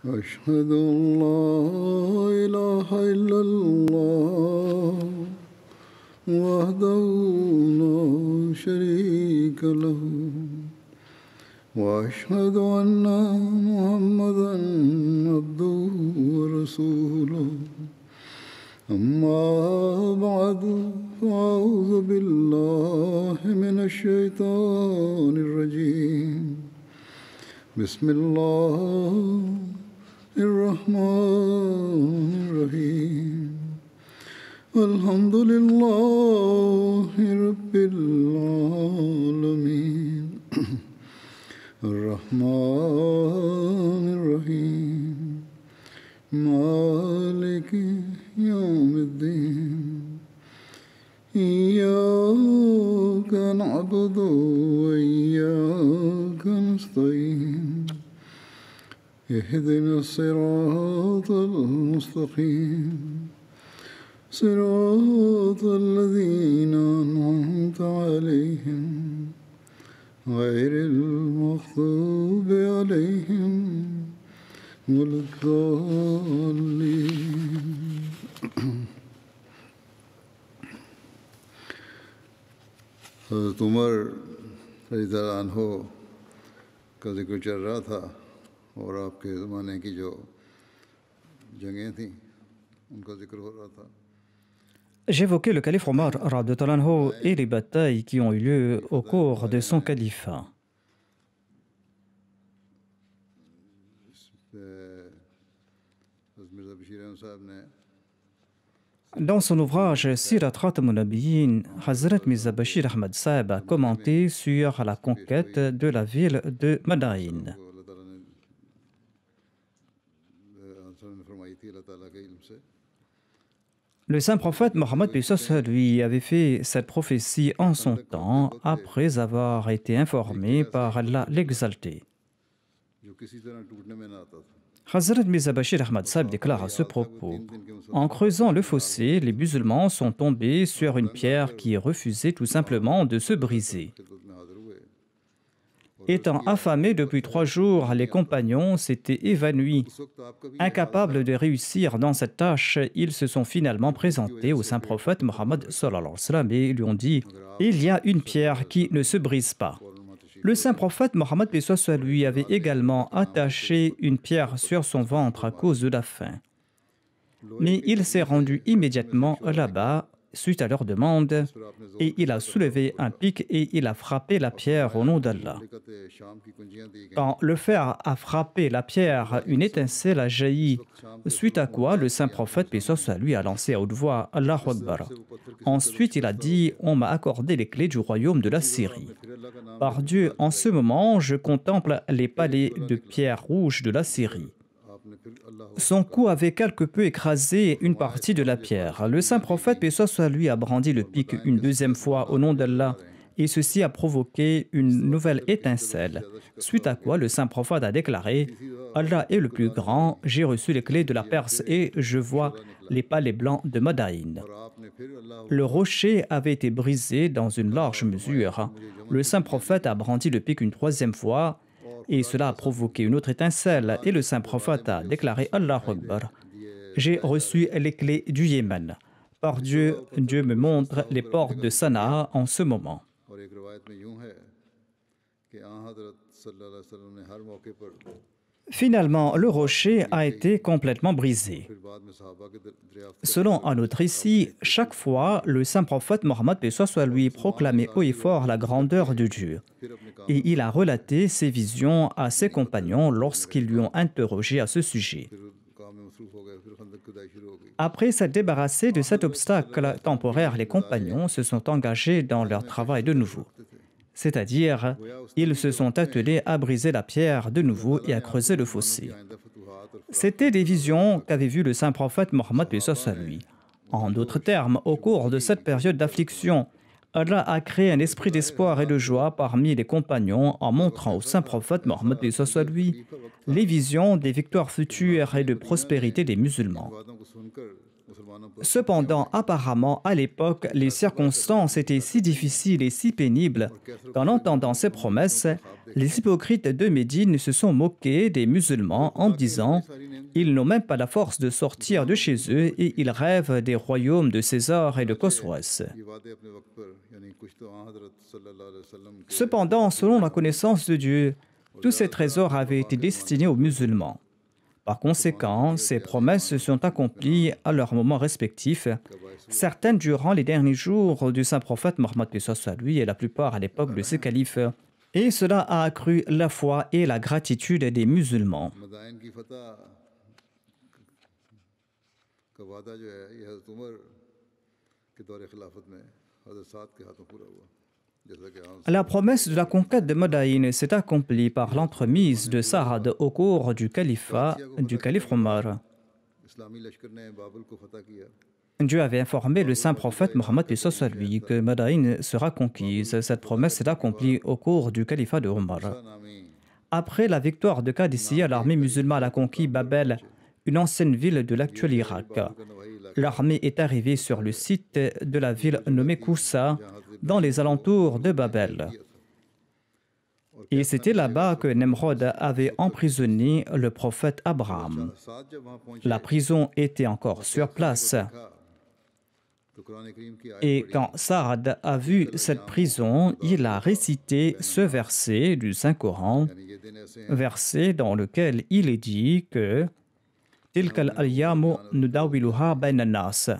أشهد أن لا إله إلا الله وحده لا شريك له وأشهد أن محمدا عبده ورسوله أما بعد فأعوذ بالله من الشيطان الرجيم بسم الله الرحمن الرحيم الحمد لله رب العالمين الرحمن الرحيم مالك يوم الدين إياك نعبد وإياك نستعين اهدنا الصراط المستقيم صراط الذين أنعمت عليهم غير المغضوب عليهم ولا الضالين حضرت عمر رضی اللہ عنہ کا ذکر چل رہا تھا اور آپ کے زمانے کی جو جنگیں تھیں ان کا ذکر ہو رہا تھا. J'évoquais le calife Omar radhiyallahu anhu et les batailles qui ont eu lieu au cours de son califat. Dans son ouvrage Sirat Khatam al-Nabiyyin, Hazrat Mirza Bashir Ahmad Sahib a commenté sur la conquête de la ville de Madain. Le saint prophète Mohammed lui avait fait cette prophétie en son temps, après avoir été informé par Allah l'exalté. Hazrat Mirza Bashir Ahmad Sahib déclare à ce propos: en creusant le fossé, les musulmans sont tombés sur une pierre qui refusait tout simplement de se briser. Étant affamés depuis 3 jours, les compagnons s'étaient évanouis. Incapables de réussir dans cette tâche, ils se sont finalement présentés au saint prophète Mohammed sallallahu alayhi wa sallam et lui ont dit: il y a une pierre qui ne se brise pas. Le saint prophète Mohammed lui avait également attaché une pierre sur son ventre à cause de la faim. Mais il s'est rendu immédiatement là-bas suite à leur demande et il a soulevé un pic et il a frappé la pierre au nom d'Allah. Quand le fer a frappé la pierre, une étincelle a jailli, suite à quoi le saint prophète lui a lancé à haute voix Allahu Akbar. Ensuite il a dit: on m'a accordé les clés du royaume de la Syrie. Par Dieu, en ce moment, je contemple les palais de pierre rouge de la Syrie. Son cou avait quelque peu écrasé une partie de la pierre. Le saint prophète, paix soit lui, a brandi le pic une deuxième fois au nom d'Allah et ceci a provoqué une nouvelle étincelle. Suite à quoi le saint prophète a déclaré: Allah est le plus grand, j'ai reçu les clés de la Perse et je vois les palais blancs de Madain. Le rocher avait été brisé dans une large mesure. Le saint prophète a brandi le pic une 3e fois et cela a provoqué une autre étincelle et le saint prophète a déclaré Allahu Akbar. J'ai reçu les clés du Yémen. Par Dieu, Dieu me montre les portes de Sanaa en ce moment. Finalement, le rocher a été complètement brisé. Selon un autre récit, chaque fois, le saint prophète Mohammed lui proclamait haut et fort la grandeur de Dieu. Et il a relaté ses visions à ses compagnons lorsqu'ils lui ont interrogé à ce sujet. Après s'être débarrassés de cet obstacle temporaire, les compagnons se sont engagés dans leur travail de nouveau. C'est-à-dire, ils se sont attelés à briser la pierre de nouveau et à creuser le fossé. C'étaient des visions qu'avait vues le saint prophète Mohammed lui. En d'autres termes, au cours de cette période d'affliction, Allah a créé un esprit d'espoir et de joie parmi les compagnons en montrant au saint prophète Mohammed lui les visions des victoires futures et de prospérité des musulmans. Cependant, apparemment, à l'époque, les circonstances étaient si difficiles et si pénibles qu'en entendant ces promesses, les hypocrites de Médine se sont moqués des musulmans en disant « Ils n'ont même pas la force de sortir de chez eux et ils rêvent des royaumes de César et de Khosroès. » Cependant, selon la connaissance de Dieu, tous ces trésors avaient été destinés aux musulmans. Par conséquent, ces promesses se sont accomplies à leurs moments respectifs, certaines durant les derniers jours du saint prophète Mohammed lui et la plupart à l'époque de ses califes. Et cela a accru la foi et la gratitude des musulmans. La promesse de la conquête de Madaïn s'est accomplie par l'entremise de Sa'ad au cours du califat du calife Omar. Dieu avait informé le saint prophète Mohammed lui que Madaïn sera conquise. Cette promesse s'est accomplie au cours du califat de Omar. Après la victoire de Qadisiyya, l'armée musulmane a conquis Babel, une ancienne ville de l'actuel Irak. L'armée est arrivée sur le site de la ville nommée Koussa, dans les alentours de Babel. Et c'était là-bas que Nemrod avait emprisonné le prophète Abraham. La prison était encore sur place. Et quand Saad a vu cette prison, il a récité ce verset du Saint-Coran, verset dans lequel il est dit que « Tilkal al-yamu nudawiluha bayna nas »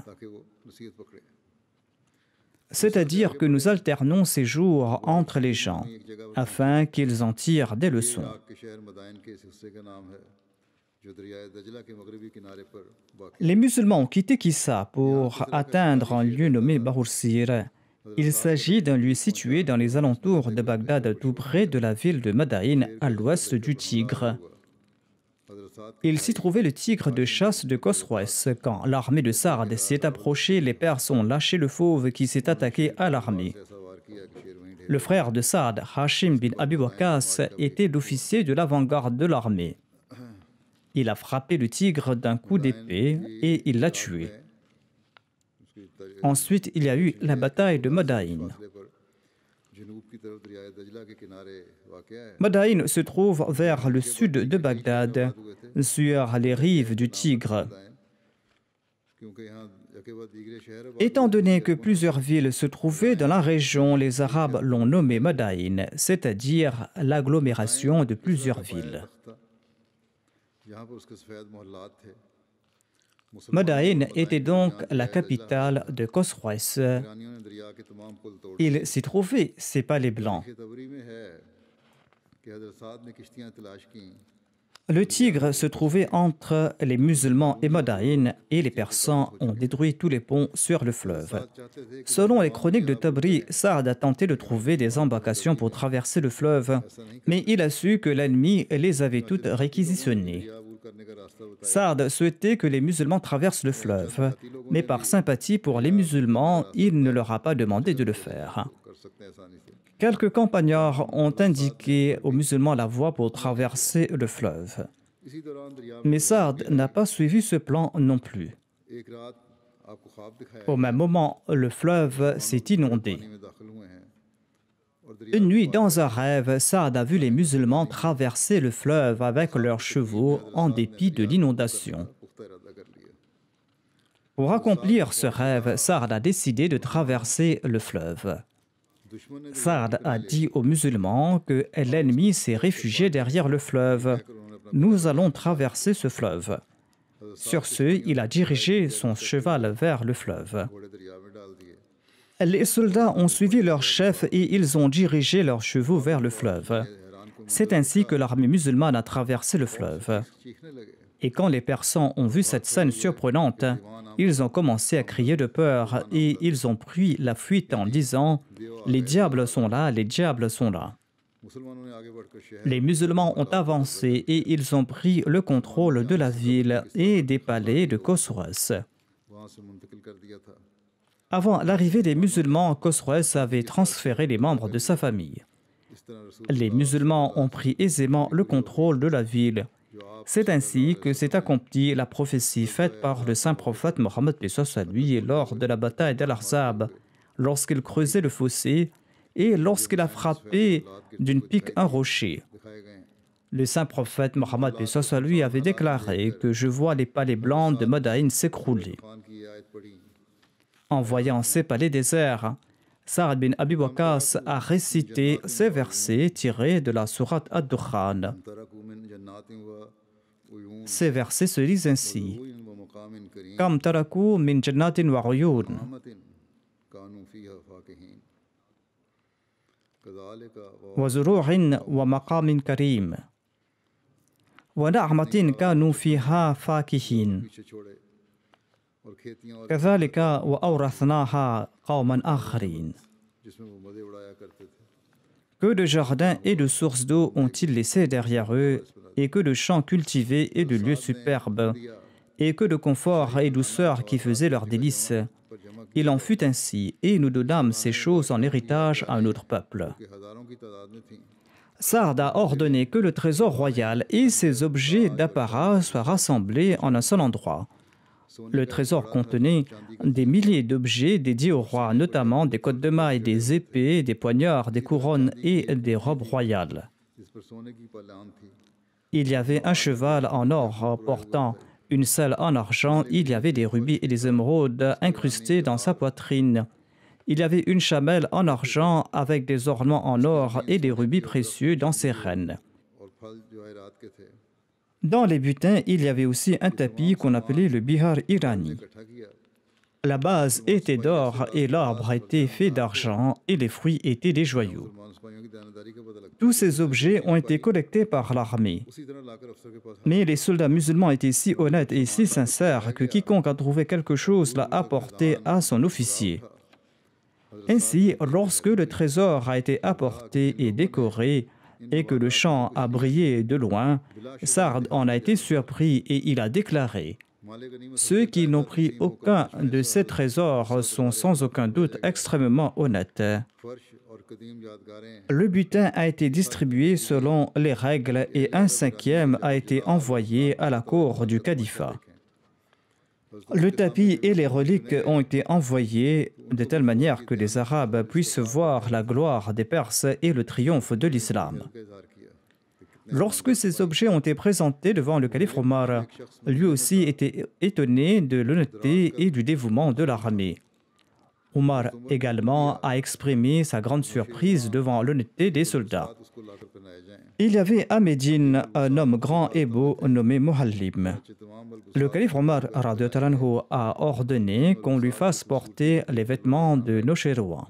c'est-à-dire que nous alternons ces jours entre les gens, afin qu'ils en tirent des leçons. Les musulmans ont quitté Kissa pour atteindre un lieu nommé Bahursir. Il s'agit d'un lieu situé dans les alentours de Bagdad, tout près de la ville de Madaïn, à l'ouest du Tigre. Il s'y trouvait le tigre de chasse de Khosroès. Quand l'armée de Sa'ad s'est approchée, les Perses ont lâché le fauve qui s'est attaqué à l'armée. Le frère de Sa'ad, Hashim bin Abi Waqqas, était l'officier de l'avant-garde de l'armée. Il a frappé le tigre d'un coup d'épée et il l'a tué. Ensuite, il y a eu la bataille de Madaïn. Madaïn se trouve vers le sud de Bagdad, sur les rives du Tigre. Étant donné que plusieurs villes se trouvaient dans la région, les Arabes l'ont nommé Madaïn, c'est-à-dire l'agglomération de plusieurs villes. Madaïn était donc la capitale de Khosroès. Il s'y trouvait ses palais blancs. Le Tigre se trouvait entre les musulmans et Madaïn et les Persans ont détruit tous les ponts sur le fleuve. Selon les chroniques de Tabri, Saad a tenté de trouver des embarcations pour traverser le fleuve, mais il a su que l'ennemi les avait toutes réquisitionnées. Saad souhaitait que les musulmans traversent le fleuve, mais par sympathie pour les musulmans, il ne leur a pas demandé de le faire. Quelques campagnards ont indiqué aux musulmans la voie pour traverser le fleuve. Mais Saad n'a pas suivi ce plan non plus. Au même moment, le fleuve s'est inondé. Une nuit, dans un rêve, Saad a vu les musulmans traverser le fleuve avec leurs chevaux en dépit de l'inondation. Pour accomplir ce rêve, Saad a décidé de traverser le fleuve. Saad a dit aux musulmans que l'ennemi s'est réfugié derrière le fleuve. Nous allons traverser ce fleuve. Sur ce, il a dirigé son cheval vers le fleuve. Les soldats ont suivi leur chef et ils ont dirigé leurs chevaux vers le fleuve. C'est ainsi que l'armée musulmane a traversé le fleuve. Et quand les Persans ont vu cette scène surprenante, ils ont commencé à crier de peur et ils ont pris la fuite en disant « Les diables sont là, les diables sont là ». Les musulmans ont avancé et ils ont pris le contrôle de la ville et des palais de Khosroès. Avant l'arrivée des musulmans, Khosroès avait transféré les membres de sa famille. Les musulmans ont pris aisément le contrôle de la ville C'est ainsi que s'est accomplie la prophétie faite par le saint prophète Mohammed lui lors de la bataille d'Al-Ahzab, lorsqu'il creusait le fossé et lorsqu'il a frappé d'une pique un rocher. Le saint prophète Mohammed lui avait déclaré que je vois les palais blancs de Madaïn s'écrouler. En voyant ces palais déserts, Sa'ad bin Abi Waqqas a récité ces versets tirés de la sourate Ad-Dukhan. Ces versets se lisent ainsi: Kam taraku min jannatin wa uyun. Wa zuru'in wa maqamin karim. Wa na'matin kanu fiha fakihin. Kadhalika wa awrathnaha qawman akharin. Que de jardins et de sources d'eau ont-ils laissé derrière eux, et que de champs cultivés et de lieux superbes, et que de confort et douceur qui faisaient leur délice. Il en fut ainsi, et nous donnâmes ces choses en héritage à un autre peuple. Sa'ad a ordonné que le trésor royal et ses objets d'apparat soient rassemblés en un seul endroit. Le trésor contenait des milliers d'objets dédiés au roi, notamment des côtes de mailles, des épées, des poignards, des couronnes et des robes royales. Il y avait un cheval en or portant une selle en argent, il y avait des rubis et des émeraudes incrustés dans sa poitrine. Il y avait une chamelle en argent avec des ornements en or et des rubis précieux dans ses rênes. Dans les butins, il y avait aussi un tapis qu'on appelait le bihar irani. La base était d'or et l'arbre était fait d'argent et les fruits étaient des joyaux. Tous ces objets ont été collectés par l'armée. Mais les soldats musulmans étaient si honnêtes et si sincères que quiconque a trouvé quelque chose l'a apporté à son officier. Ainsi, lorsque le trésor a été apporté et décoré, et que le champ a brillé de loin, Sa'ad en a été surpris et il a déclaré: ceux qui n'ont pris aucun de ces trésors sont sans aucun doute extrêmement honnêtes. Le butin a été distribué selon les règles et 1/5 a été envoyé à la cour du califat. Le tapis et les reliques ont été envoyés de telle manière que les Arabes puissent voir la gloire des Perses et le triomphe de l'islam. Lorsque ces objets ont été présentés devant le calife Omar, lui aussi était étonné de l'honnêteté et du dévouement de l'armée. Omar également a exprimé sa grande surprise devant l'honnêteté des soldats. Il y avait à Médine un homme grand et beau nommé Muhallim. Le calife Omar a ordonné qu'on lui fasse porter les vêtements de Nocheroua.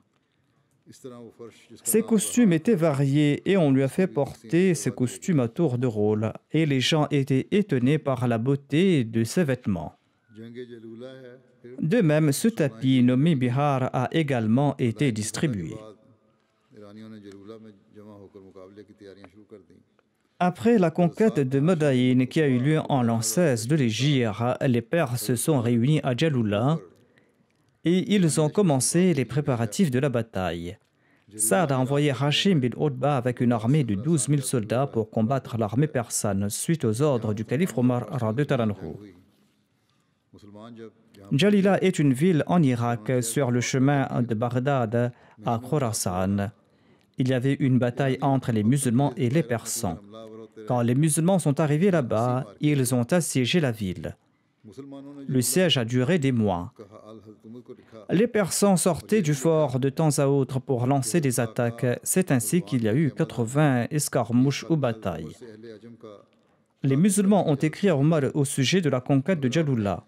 Ses costumes étaient variés et on lui a fait porter ses costumes à tour de rôle et les gens étaient étonnés par la beauté de ses vêtements. De même, ce tapis nommé Bihar a également été distribué. Après la conquête de Madaïn qui a eu lieu en l'an 16 de l'Hégire, les Perses se sont réunis à Jalula et ils ont commencé les préparatifs de la bataille. Sa'ad a envoyé Hashim bin Utba avec une armée de 12 000 soldats pour combattre l'armée persane suite aux ordres du calife Omar radhiyallahu anhu. Jalila est une ville en Irak sur le chemin de Bagdad à Khorasan. Il y avait une bataille entre les musulmans et les persans. Quand les musulmans sont arrivés là-bas, ils ont assiégé la ville. Le siège a duré des mois. Les Persans sortaient du fort de temps à autre pour lancer des attaques. C'est ainsi qu'il y a eu 80 escarmouches ou batailles. Les musulmans ont écrit à Omar au sujet de la conquête de Jalula.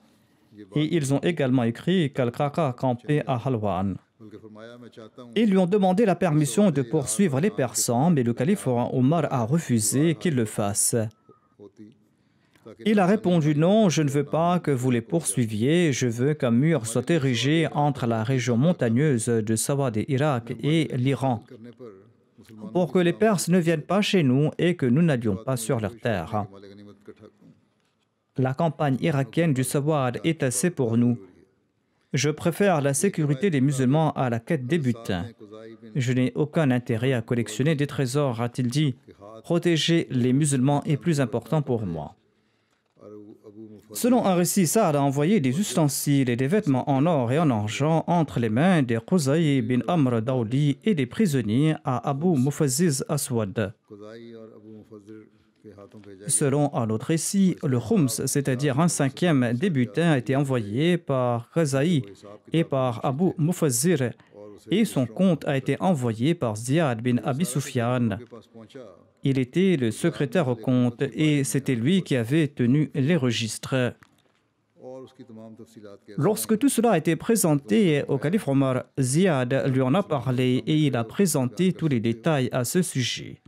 Et ils ont également écrit qu'Al-Qaqa campait à Halwan. Ils lui ont demandé la permission de poursuivre les Persans, mais le calife Omar a refusé qu'il le fasse. Il a répondu: non, je ne veux pas que vous les poursuiviez, je veux qu'un mur soit érigé entre la région montagneuse de Sawad et Irak et l'Iran, pour que les Perses ne viennent pas chez nous et que nous n'allions pas sur leur terre. La campagne irakienne du Sawad est assez pour nous. Je préfère la sécurité des musulmans à la quête des butins. Je n'ai aucun intérêt à collectionner des trésors, a-t-il dit. Protéger les musulmans est plus important pour moi. Selon un récit, Saad a envoyé des ustensiles et des vêtements en or et en argent entre les mains des Quzay bin Amr Dawli et des prisonniers à Abu Mufazziz Aswad. Selon un autre récit, le Khums, c'est-à-dire un cinquième des butins, a été envoyé par Qazaï et par Abu Mufazzir, et son compte a été envoyé par Ziyad bin Abi Sufyan. Il était le secrétaire au compte et c'était lui qui avait tenu les registres. Lorsque tout cela a été présenté au calife Omar, Ziyad lui en a parlé et il a présenté tous les détails à ce sujet.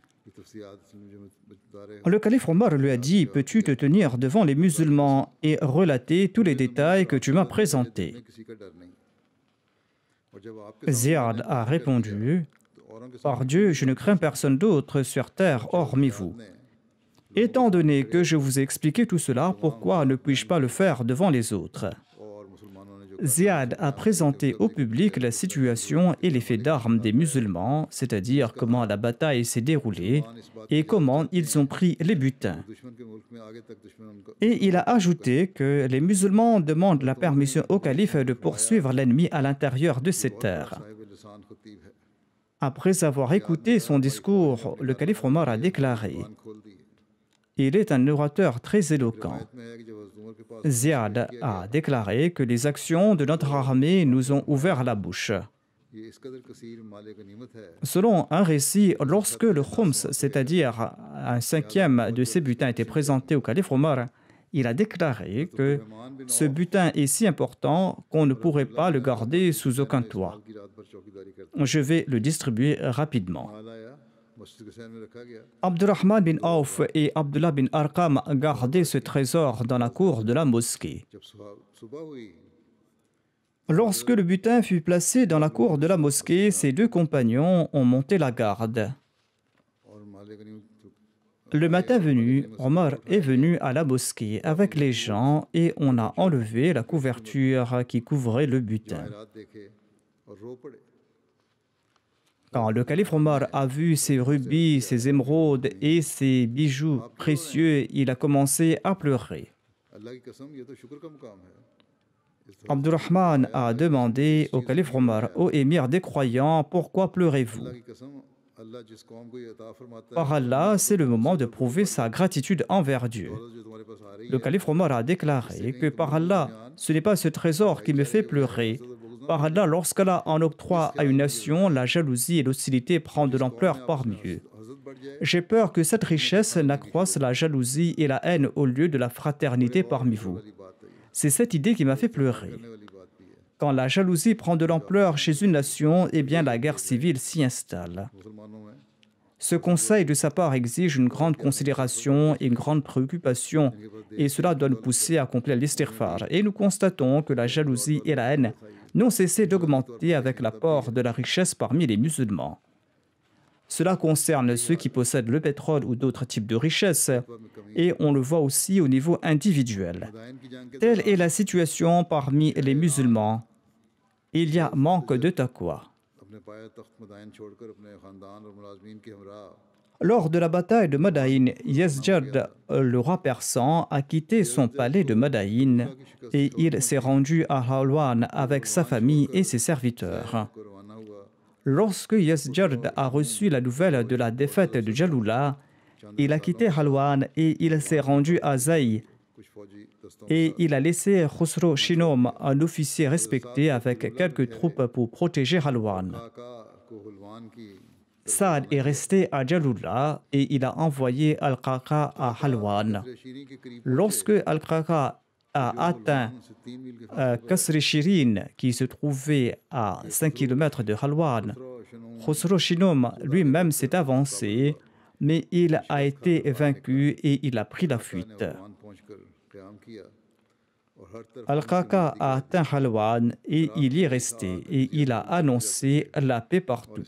Le calife Omar lui a dit « Peux-tu te tenir devant les musulmans et relater tous les détails que tu m'as présentés ?» Ziyad a répondu « Par Dieu, je ne crains personne d'autre sur terre hormis vous. Étant donné que je vous ai expliqué tout cela, pourquoi ne puis-je pas le faire devant les autres ?» Ziyad a présenté au public la situation et les faits d'armes des musulmans, c'est-à-dire comment la bataille s'est déroulée et comment ils ont pris les butins. Et il a ajouté que les musulmans demandent la permission au calife de poursuivre l'ennemi à l'intérieur de ces terres. Après avoir écouté son discours, le calife Omar a déclaré « Il est un orateur très éloquent. » Ziyad a déclaré que les actions de notre armée nous ont ouvert la bouche. Selon un récit, lorsque le Khums, c'est-à-dire un cinquième de ces butins, était présenté au calife Omar, il a déclaré que ce butin est si important qu'on ne pourrait pas le garder sous aucun toit. Je vais le distribuer rapidement. Abdurrahman bin Auf et Abdullah bin Arqam gardaient ce trésor dans la cour de la mosquée. Lorsque le butin fut placé dans la cour de la mosquée, ses deux compagnons ont monté la garde. Le matin venu, Omar est venu à la mosquée avec les gens et on a enlevé la couverture qui couvrait le butin. Quand le calife Omar a vu ses rubis, ses émeraudes et ses bijoux précieux, il a commencé à pleurer. Abdurrahman a demandé au calife Omar, « Ô émir des croyants, pourquoi pleurez-vous » Par Allah, c'est le moment de prouver sa gratitude envers Dieu. Le calife Omar a déclaré que par Allah, ce n'est pas ce trésor qui me fait pleurer. Par Allah, lorsqu'Allah en octroie à une nation, la jalousie et l'hostilité prennent de l'ampleur parmi eux. J'ai peur que cette richesse n'accroisse la jalousie et la haine au lieu de la fraternité parmi vous. C'est cette idée qui m'a fait pleurer. Quand la jalousie prend de l'ampleur chez une nation, eh bien la guerre civile s'y installe. Ce conseil de sa part exige une grande considération et une grande préoccupation, et cela doit nous pousser à accomplir l'istighfar. Et nous constatons que la jalousie et la haine n'ont cessé d'augmenter avec l'apport de la richesse parmi les musulmans. Cela concerne ceux qui possèdent le pétrole ou d'autres types de richesses, et on le voit aussi au niveau individuel. Telle est la situation parmi les musulmans. Il y a manque de taqwa. Lors de la bataille de Madain, Yazdjad, le roi persan, a quitté son palais de Madain et il s'est rendu à Halwan avec sa famille et ses serviteurs. Lorsque Yazdjad a reçu la nouvelle de la défaite de Jalula, il a quitté Halwan et il s'est rendu à Zaï. Et il a laissé Khosrow Shinom, un officier respecté, avec quelques troupes pour protéger Halwan. Saad est resté à Jalula et il a envoyé Al-Qaqa à Halwan. Lorsque Al-Qaqa a atteint Kasr Shirin, qui se trouvait à 5 km de Halwan, Khosrow Shinom lui-même s'est avancé, mais il a été vaincu et il a pris la fuite. Al-Qaqa a atteint Halwan et il y est resté et il a annoncé la paix partout.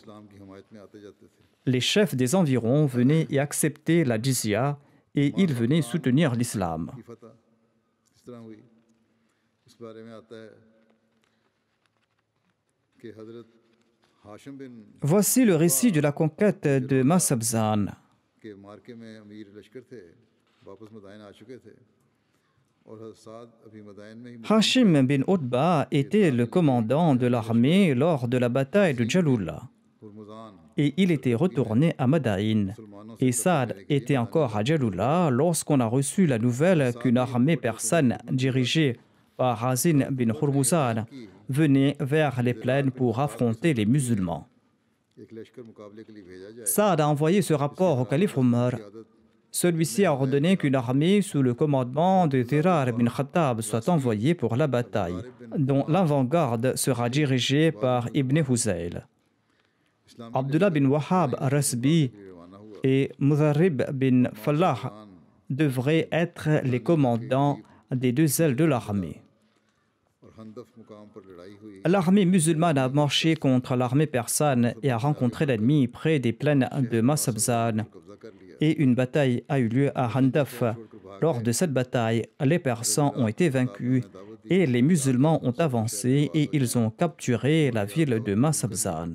Les chefs des environs venaient y accepter la jizya et ils venaient soutenir l'islam. Voici le récit de la conquête de Masabzan. Hashim bin Utba était le commandant de l'armée lors de la bataille de Jalula et il était retourné à Madaïn. Et Saad était encore à Jalula lorsqu'on a reçu la nouvelle qu'une armée persane dirigée par Hazin bin Hurmuzan venait vers les plaines pour affronter les musulmans. Saad a envoyé ce rapport au calife Omar. Celui-ci a ordonné qu'une armée sous le commandement de Zirar bin Khattab soit envoyée pour la bataille, dont l'avant-garde sera dirigée par Ibn Huzayl. Abdullah bin Wahab al-Rasbi et Muzarrib bin Fallah devraient être les commandants des deux ailes de l'armée. L'armée musulmane a marché contre l'armée persane et a rencontré l'ennemi près des plaines de Masabzan. Et une bataille a eu lieu à Handaf. Lors de cette bataille, les Persans ont été vaincus et les musulmans ont avancé et ils ont capturé la ville de Masabzan.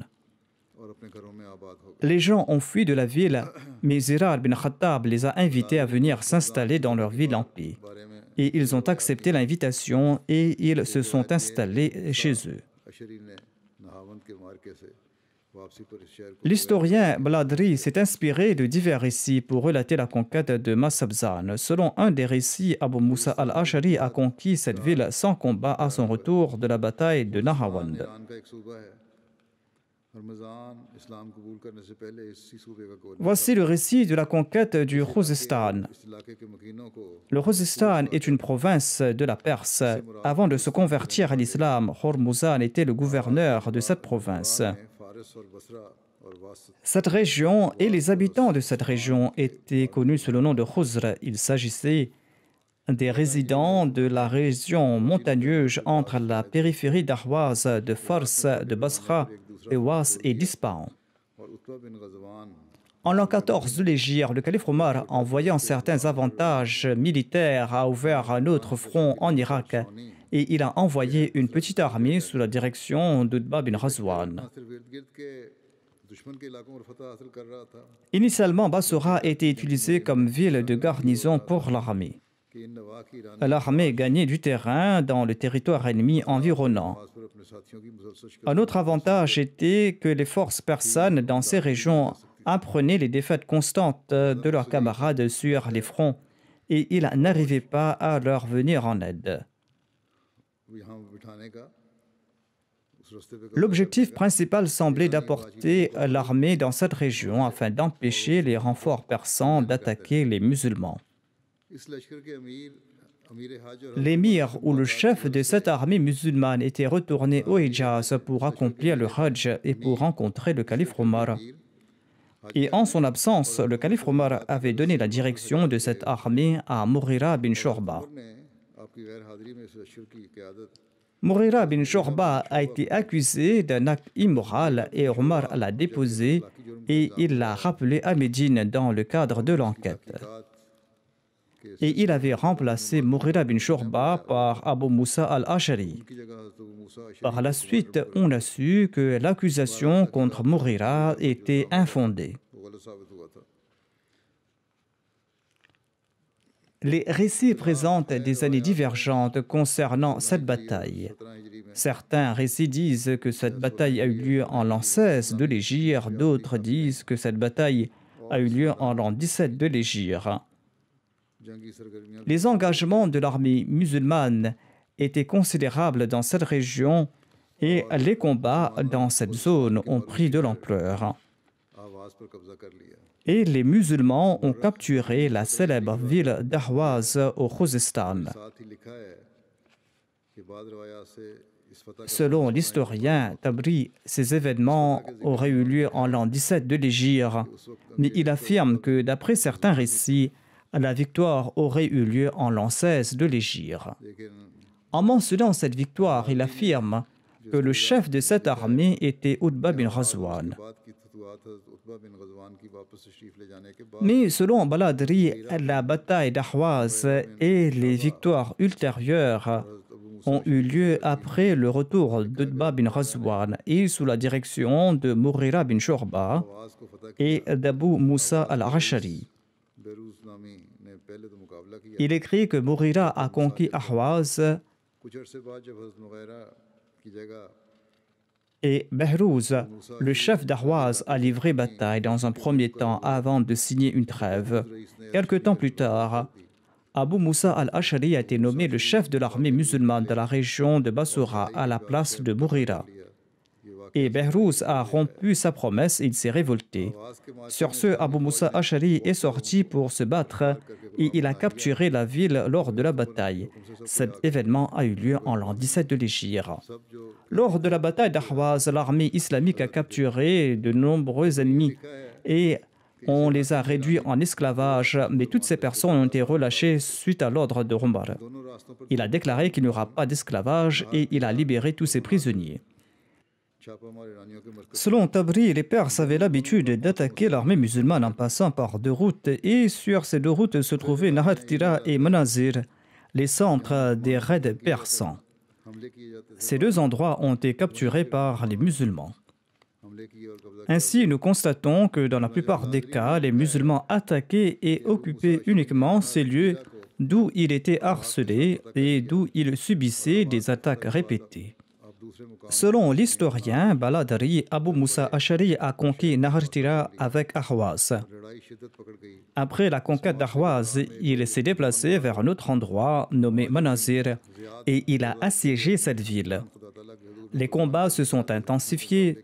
Les gens ont fui de la ville, mais Zirar bin Khattab les a invités à venir s'installer dans leur ville en paix. Et ils ont accepté l'invitation et ils se sont installés chez eux. L'historien Bladri s'est inspiré de divers récits pour relater la conquête de Masabzan. Selon un des récits, Abu Musa al-Ashari a conquis cette ville sans combat à son retour de la bataille de Nahawand. Voici le récit de la conquête du Khuzestan. Le Khuzestan est une province de la Perse. Avant de se convertir à l'islam, Hormuzan était le gouverneur de cette province. Cette région et les habitants de cette région étaient connus sous le nom de Khuzr. Il s'agissait des résidents de la région montagneuse entre la périphérie d'Ahwaz, de Fars, de Basra, de Was et d'Ispahan. En l'an 14 de l'Hégire, le calife Omar, en voyant certains avantages militaires, a ouvert un autre front en Irak et il a envoyé une petite armée sous la direction d'Utba bin Ghazwan. Initialement, Bassora était utilisée comme ville de garnison pour l'armée. L'armée gagnait du terrain dans le territoire ennemi environnant. Un autre avantage était que les forces persanes dans ces régions apprenaient les défaites constantes de leurs camarades sur les fronts et ils n'arrivaient pas à leur venir en aide. L'objectif principal semblait d'apporter l'armée dans cette région afin d'empêcher les renforts persans d'attaquer les musulmans. L'émir ou le chef de cette armée musulmane était retourné au Hijaz pour accomplir le Hajj et pour rencontrer le calife Omar. Et en son absence, le calife Omar avait donné la direction de cette armée à Mughira bin Shurba. Mughira bin Shurba a été accusé d'un acte immoral et Omar l'a déposé et il l'a rappelé à Médine dans le cadre de l'enquête. Et il avait remplacé Mughira bin Shurba par Abu Musa al-Ashari. Par la suite, on a su que l'accusation contre Mughira était infondée. Les récits présentent des années divergentes concernant cette bataille. Certains récits disent que cette bataille a eu lieu en l'an 16 de l'Hégire, d'autres disent que cette bataille a eu lieu en l'an 17 de l'Hégire. Les engagements de l'armée musulmane étaient considérables dans cette région et les combats dans cette zone ont pris de l'ampleur. Et les musulmans ont capturé la célèbre ville d'Ahwaz au Khuzestan. Selon l'historien Tabri, ces événements auraient eu lieu en l'an 17 de l'Hégire, mais il affirme que d'après certains récits, la victoire aurait eu lieu en l'an 16 de l'Hégire. En mentionnant cette victoire, il affirme que le chef de cette armée était Utba bin Ghazwan. Mais selon Baladri, la bataille d'Ahwaz et les victoires ultérieures ont eu lieu après le retour d'Utba bin Ghazwan et sous la direction de Mughira bin Shurba et d'Abu Musa al-Ashari. Il écrit que Mughira a conquis Ahwaz et Behrouz, le chef d'Ahwaz, a livré bataille dans un premier temps avant de signer une trêve. Quelque temps plus tard, Abu Musa al-Ash'ari a été nommé le chef de l'armée musulmane de la région de Basora à la place de Mughira. Et Behrouz a rompu sa promesse et il s'est révolté. Sur ce, Abu Musa al-Ash'ari est sorti pour se battre et il a capturé la ville lors de la bataille. Cet événement a eu lieu en l'an 17 de l'Hégire. Lors de la bataille d'Ahwaz, l'armée islamique a capturé de nombreux ennemis et on les a réduits en esclavage, mais toutes ces personnes ont été relâchées suite à l'ordre de Omar. Il a déclaré qu'il n'y aura pas d'esclavage et il a libéré tous ses prisonniers. Selon Tabri, les Perses avaient l'habitude d'attaquer l'armée musulmane en passant par deux routes, et sur ces deux routes se trouvaient Nahar Tira et Manazir, les centres des raids persans. Ces deux endroits ont été capturés par les musulmans. Ainsi, nous constatons que dans la plupart des cas, les musulmans attaquaient et occupaient uniquement ces lieux d'où ils étaient harcelés et d'où ils subissaient des attaques répétées. Selon l'historien Baladari, Abu Musa al-Ash'ari a conquis Nahar Tira avec Ahwaz. Après la conquête d'Ahwaz, il s'est déplacé vers un autre endroit nommé Manazir et il a assiégé cette ville. Les combats se sont intensifiés.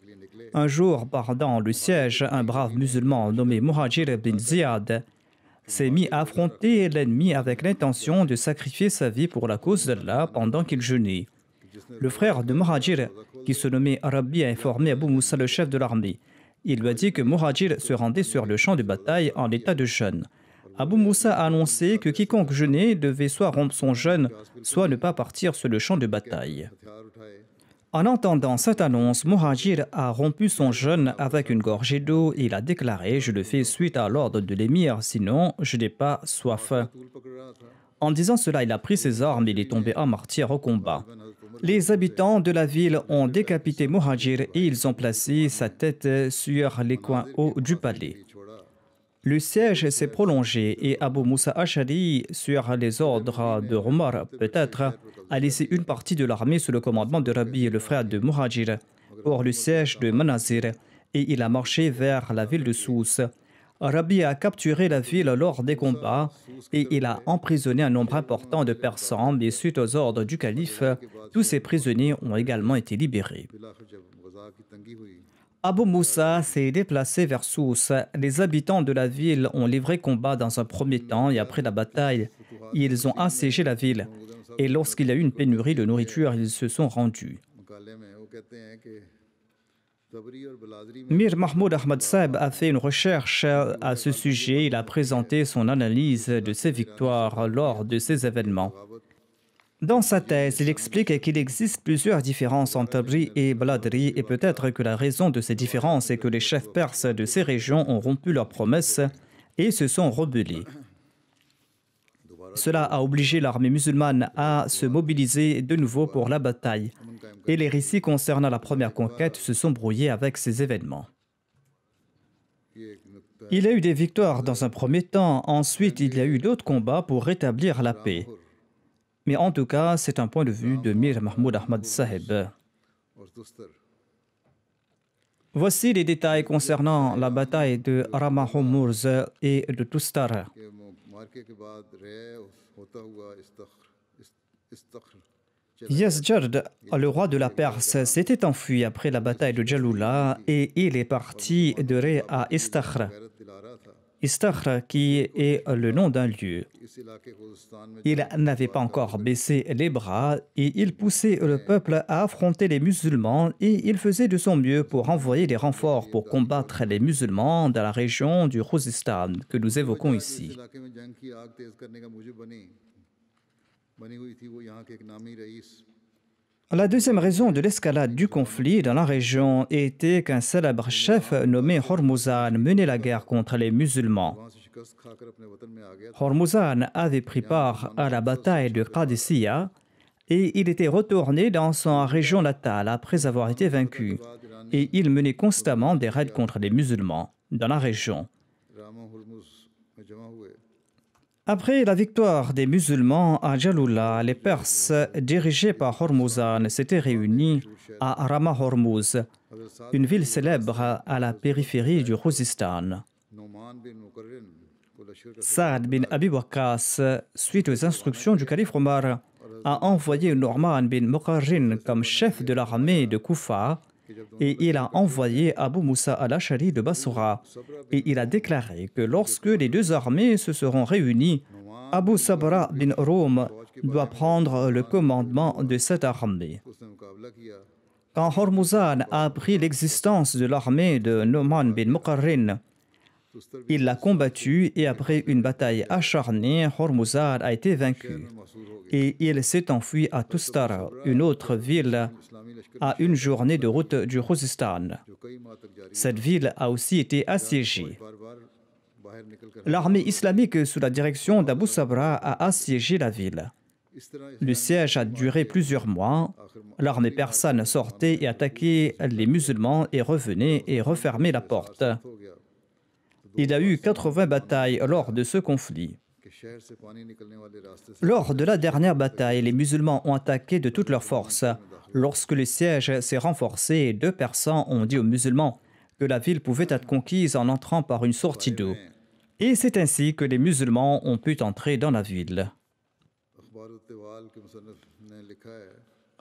Un jour, pendant le siège, un brave musulman nommé Muhajir bin Ziyad s'est mis à affronter l'ennemi avec l'intention de sacrifier sa vie pour la cause d'Allah pendant qu'il jeûnait. Le frère de Muhajir, qui se nommait Arabi, a informé Abu Musa, le chef de l'armée. Il lui a dit que Muhajir se rendait sur le champ de bataille en état de jeûne. Abu Musa a annoncé que quiconque jeûnait devait soit rompre son jeûne, soit ne pas partir sur le champ de bataille. En entendant cette annonce, Muhajir a rompu son jeûne avec une gorgée d'eau et il a déclaré « Je le fais suite à l'ordre de l'émir, sinon je n'ai pas soif ». En disant cela, il a pris ses armes et il est tombé en martyr au combat. Les habitants de la ville ont décapité Muhajir et ils ont placé sa tête sur les coins hauts du palais. Le siège s'est prolongé et Abu Musa al-Ash'ari, sur les ordres de Omar peut-être, a laissé une partie de l'armée sous le commandement de Rabi, le frère de Muhajir, pour le siège de Manazir et il a marché vers la ville de Souss. Rabi a capturé la ville lors des combats et il a emprisonné un nombre important de Persans, mais suite aux ordres du calife, tous ces prisonniers ont également été libérés. Abu Musa s'est déplacé vers Souss. Les habitants de la ville ont livré combat dans un premier temps et après la bataille, ils ont assiégé la ville. Et lorsqu'il y a eu une pénurie de nourriture, ils se sont rendus. Mir Mahmoud Ahmad Saeb a fait une recherche à ce sujet. Il a présenté son analyse de ses victoires lors de ces événements. Dans sa thèse, il explique qu'il existe plusieurs différences entre Tabri et Baladri et peut-être que la raison de ces différences est que les chefs perses de ces régions ont rompu leurs promesses et se sont rebellés. Cela a obligé l'armée musulmane à se mobiliser de nouveau pour la bataille. Et les récits concernant la première conquête se sont brouillés avec ces événements. Il y a eu des victoires dans un premier temps, ensuite il y a eu d'autres combats pour rétablir la paix. Mais en tout cas, c'est un point de vue de Mir Mahmoud Ahmad Saheb. Voici les détails concernant la bataille de Ramahumurz et de Tustar. Yazdjard, le roi de la Perse, s'était enfui après la bataille de Jalula et il est parti de Ré à Istakhr. Istakhr qui est le nom d'un lieu. Il n'avait pas encore baissé les bras et il poussait le peuple à affronter les musulmans et il faisait de son mieux pour envoyer des renforts pour combattre les musulmans dans la région du Khuzestan que nous évoquons ici. La deuxième raison de l'escalade du conflit dans la région était qu'un célèbre chef nommé Hormuzan menait la guerre contre les musulmans. Hormuzan avait pris part à la bataille de Qadisiyah et il était retourné dans sa région natale après avoir été vaincu. Et il menait constamment des raids contre les musulmans dans la région. Après la victoire des musulmans à Jalula, les Perses, dirigés par Hormuzan, s'étaient réunis à Rama Hormuz, une ville célèbre à la périphérie du Khuzestan. Saad bin Abi Waqqas, suite aux instructions du calife Omar, a envoyé Nu'man bin Muqarrin comme chef de l'armée de Koufa et il a envoyé Abu Musa al-Ashari de Basra. Et il a déclaré que lorsque les deux armées se seront réunies, Abu Sabra bin Rum doit prendre le commandement de cette armée. Quand Hormuzan a appris l'existence de l'armée de Nu'man bin Muqarrin, il l'a combattu et après une bataille acharnée, Hormuzan a été vaincu. Et il s'est enfui à Tustar, une autre ville à une journée de route du Khuzestan. Cette ville a aussi été assiégée. L'armée islamique sous la direction d'Abu Sabra a assiégé la ville. Le siège a duré plusieurs mois. L'armée persane sortait et attaquait les musulmans et revenait et refermait la porte. Il y a eu 80 batailles lors de ce conflit. Lors de la dernière bataille, les musulmans ont attaqué de toutes leurs forces. Lorsque le siège s'est renforcé, 2 Persans ont dit aux musulmans que la ville pouvait être conquise en entrant par une sortie d'eau. Et c'est ainsi que les musulmans ont pu entrer dans la ville.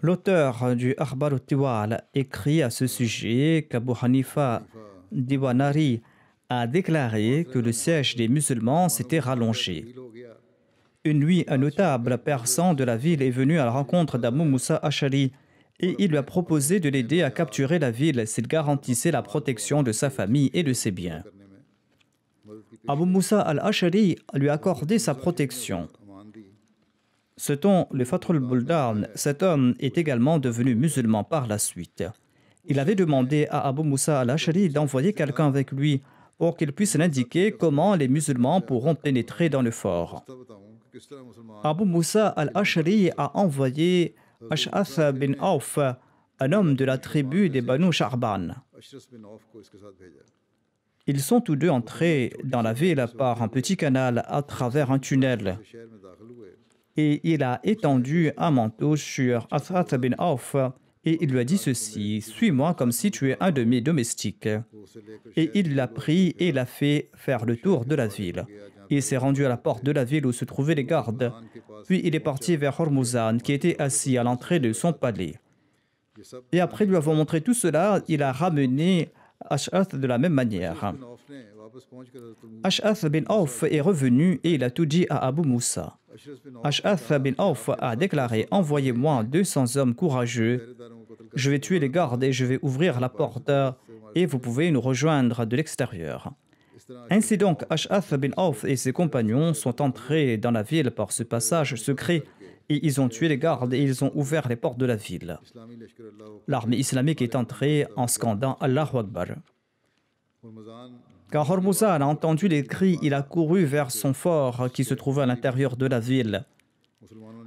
L'auteur du Akhbar al-Tiwal écrit à ce sujet qu'Abu Hanifa Diwanari a déclaré que le siège des musulmans s'était rallongé. Une nuit, un notable persan de la ville est venu à la rencontre d'Abu Musa al-Ashari et il lui a proposé de l'aider à capturer la ville s'il garantissait la protection de sa famille et de ses biens. Abu Musa al-Ashari lui a accordé sa protection. Selon le Fathul Buldan, cet homme est également devenu musulman par la suite. Il avait demandé à Abu Musa al-Ashari d'envoyer quelqu'un avec lui pour qu'il puisse l'indiquer comment les musulmans pourront pénétrer dans le fort. Abu Musa al-Ashari a envoyé Ash'ath bin Auf, un homme de la tribu des Banu Sha'ban. Ils sont tous deux entrés dans la ville par un petit canal à travers un tunnel. Et il a étendu un manteau sur Ash'ath bin Auf et il lui a dit ceci: « Suis-moi comme si tu es un de mes domestiques. » Et il l'a pris et l'a fait faire le tour de la ville. Il s'est rendu à la porte de la ville où se trouvaient les gardes. Puis il est parti vers Hormuzan, qui était assis à l'entrée de son palais. Et après lui avoir montré tout cela, il a ramené Ash'ath de la même manière. Ash'ath bin Auf est revenu et il a tout dit à Abu Musa. Ash'ath bin Auf a déclaré: « Envoyez-moi 200 hommes courageux. Je vais tuer les gardes et je vais ouvrir la porte et vous pouvez nous rejoindre de l'extérieur. » Ainsi donc, Ash'ath bin Auf et ses compagnons sont entrés dans la ville par ce passage secret et ils ont tué les gardes et ils ont ouvert les portes de la ville. L'armée islamique est entrée en scandant Allahu Akbar. Quand Hormuzan a entendu les cris, il a couru vers son fort qui se trouvait à l'intérieur de la ville.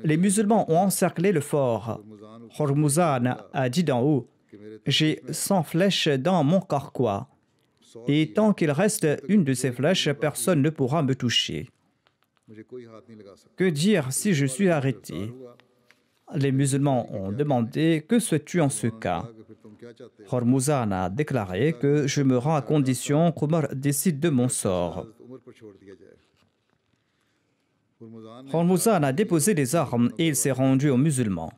Les musulmans ont encerclé le fort. Hormuzan a dit d'en haut: « J'ai 100 flèches dans mon carquois. Et tant qu'il reste une de ces flèches, personne ne pourra me toucher. Que dire si je suis arrêté ?» Les musulmans ont demandé: « Que souhaites-tu en ce cas ?» Hormuzan a déclaré que je me rends à condition qu'Omar décide de mon sort. Hormuzan a déposé les armes et il s'est rendu aux musulmans.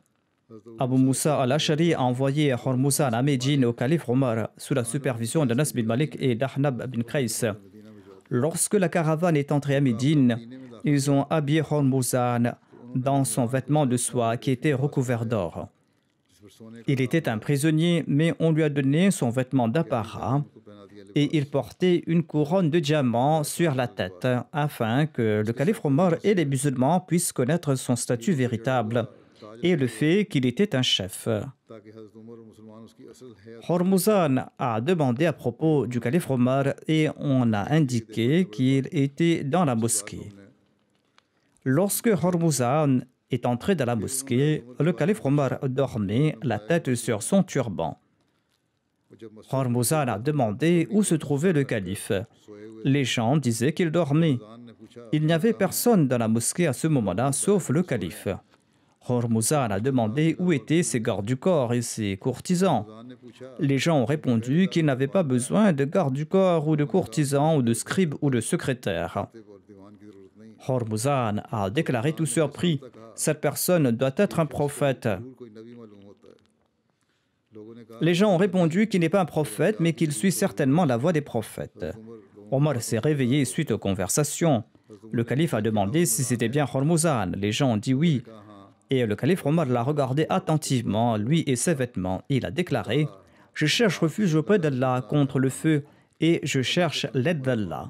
Abu Musa al-Ashari a envoyé Hormuzan à Médine au calife Omar sous la supervision d'Anas bin Malik et d'Ahnab bin Qais. Lorsque la caravane est entrée à Médine, ils ont habillé Hormuzan dans son vêtement de soie qui était recouvert d'or. Il était un prisonnier, mais on lui a donné son vêtement d'apparat et il portait une couronne de diamants sur la tête afin que le calife Omar et les musulmans puissent connaître son statut véritable et le fait qu'il était un chef. Hormuzan a demandé à propos du calife Omar et on a indiqué qu'il était dans la mosquée. Lorsque Hormuzan est entré dans la mosquée, le calife Omar dormait, la tête sur son turban. Hormuzan a demandé où se trouvait le calife. Les gens disaient qu'il dormait. Il n'y avait personne dans la mosquée à ce moment-là, sauf le calife. Hormuzan a demandé où étaient ses gardes du corps et ses courtisans. Les gens ont répondu qu'ils n'avaient pas besoin de gardes du corps ou de courtisans ou de scribes ou de secrétaires. Hormuzan a déclaré tout surpris, « Cette personne doit être un prophète. » Les gens ont répondu qu'il n'est pas un prophète, mais qu'il suit certainement la voie des prophètes. Omar s'est réveillé suite aux conversations. Le calife a demandé si c'était bien Hormuzan. Les gens ont dit oui. Et le calife Omar l'a regardé attentivement, lui et ses vêtements. Il a déclaré, « Je cherche refuge auprès d'Allah contre le feu et je cherche l'aide d'Allah. »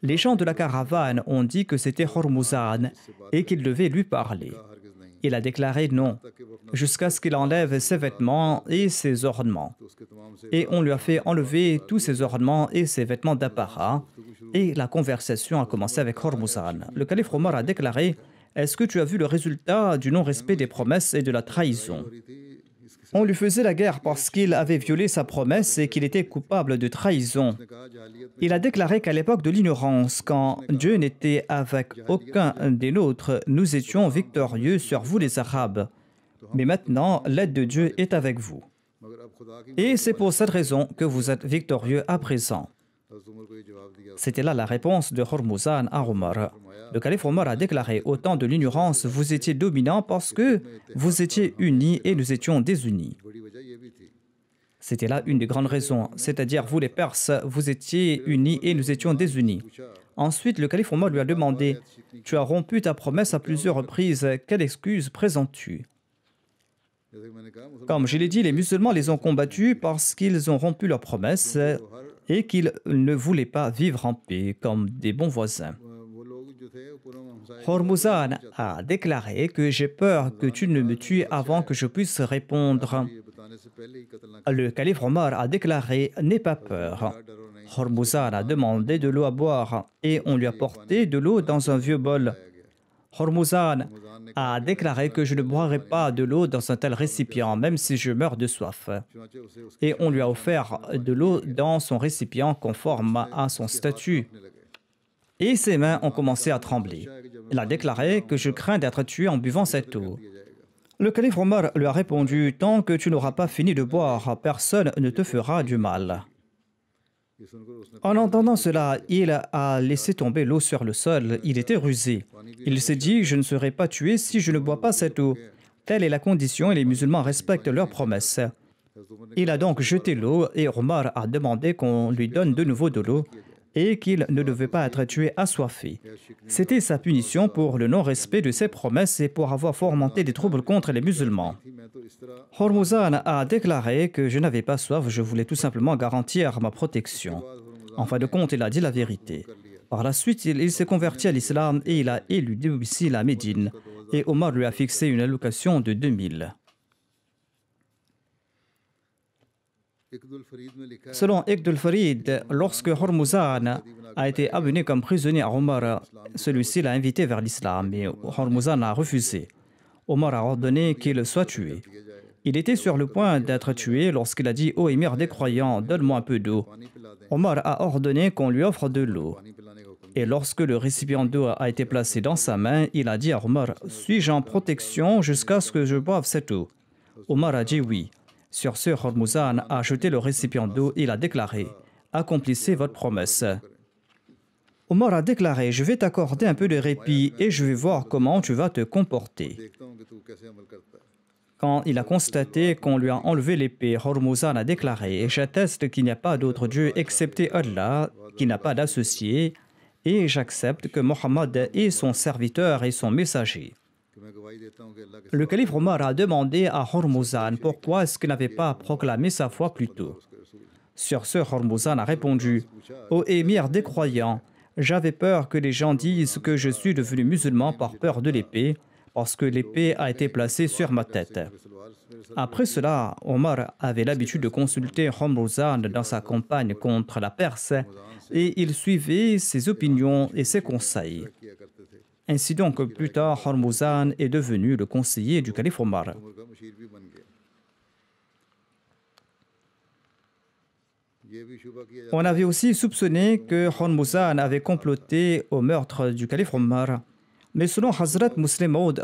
Les gens de la caravane ont dit que c'était Hormuzan et qu'ils devaient lui parler. Il a déclaré non, jusqu'à ce qu'il enlève ses vêtements et ses ornements. Et on lui a fait enlever tous ses ornements et ses vêtements d'apparat. Et la conversation a commencé avec Hormuzan. Le calife Omar a déclaré, « Est-ce que tu as vu le résultat du non-respect des promesses et de la trahison ?» On lui faisait la guerre parce qu'il avait violé sa promesse et qu'il était coupable de trahison. Il a déclaré qu'à l'époque de l'ignorance, quand Dieu n'était avec aucun des nôtres, nous étions victorieux sur vous les Arabes. Mais maintenant, l'aide de Dieu est avec vous. Et c'est pour cette raison que vous êtes victorieux à présent. C'était là la réponse de Hormuzan à Omar. Le calife Omar a déclaré, au temps de l'ignorance, vous étiez dominants parce que vous étiez unis et nous étions désunis. C'était là une des grandes raisons, c'est-à-dire vous les Perses, vous étiez unis et nous étions désunis. Ensuite, le calife Omar lui a demandé, tu as rompu ta promesse à plusieurs reprises, quelle excuse présentes-tu? Comme je l'ai dit, les musulmans les ont combattus parce qu'ils ont rompu leur promesse et qu'ils ne voulaient pas vivre en paix comme des bons voisins. Hormuzan a déclaré que j'ai peur que tu ne me tues avant que je puisse répondre. Le calife Omar a déclaré « N'aie pas peur ». Hormuzan a demandé de l'eau à boire et on lui a porté de l'eau dans un vieux bol. Hormuzan a déclaré que je ne boirai pas de l'eau dans un tel récipient, même si je meurs de soif. Et on lui a offert de l'eau dans son récipient conforme à son statut. Et ses mains ont commencé à trembler. Il a déclaré que je crains d'être tué en buvant cette eau. Le calife Omar lui a répondu, tant que tu n'auras pas fini de boire, personne ne te fera du mal. En entendant cela, il a laissé tomber l'eau sur le sol. Il était rusé. Il s'est dit, je ne serai pas tué si je ne bois pas cette eau. Telle est la condition et les musulmans respectent leurs promesses. Il a donc jeté l'eau et Omar a demandé qu'on lui donne de nouveau de l'eau et qu'il ne devait pas être tué assoiffé. C'était sa punition pour le non-respect de ses promesses et pour avoir fomenté des troubles contre les musulmans. Hormuzan a déclaré que je n'avais pas soif, je voulais tout simplement garantir ma protection. En fin de compte, il a dit la vérité. Par la suite, il s'est converti à l'islam et il a élu domicile à Médine. Et Omar lui a fixé une allocation de 2000. Selon Iqd al-Farid, lorsque Hormuzan a été amené comme prisonnier à Omar, celui-ci l'a invité vers l'islam, mais Hormuzan a refusé. Omar a ordonné qu'il soit tué. Il était sur le point d'être tué lorsqu'il a dit « Ô émir des croyants, donne-moi un peu d'eau ». Omar a ordonné qu'on lui offre de l'eau. Et lorsque le récipient d'eau a été placé dans sa main, il a dit à Omar « Suis-je en protection jusqu'à ce que je boive cette eau ?» Omar a dit oui. Sur ce, Hormuzan a jeté le récipient d'eau et il a déclaré « Accomplissez votre promesse ». Omar a déclaré « Je vais t'accorder un peu de répit et je vais voir comment tu vas te comporter ». Quand il a constaté qu'on lui a enlevé l'épée, Hormuzan a déclaré « J'atteste qu'il n'y a pas d'autre Dieu excepté Allah, qui n'a pas d'associé, et j'accepte que Mohammed est son serviteur et son messager ». Le calife Omar a demandé à Hormuzan pourquoi est-ce qu'il n'avait pas proclamé sa foi plus tôt. Sur ce, Hormuzan a répondu « Ô émir des croyants, j'avais peur que les gens disent que je suis devenu musulman par peur de l'épée, parce que l'épée a été placée sur ma tête. » Après cela, Omar avait l'habitude de consulter Hormuzan dans sa campagne contre la Perse et il suivait ses opinions et ses conseils. Ainsi donc, plus tard, Hormuzan est devenu le conseiller du calife Omar. On avait aussi soupçonné que Hormuzan avait comploté au meurtre du calife Omar. Mais selon Hazrat Muslim Maud,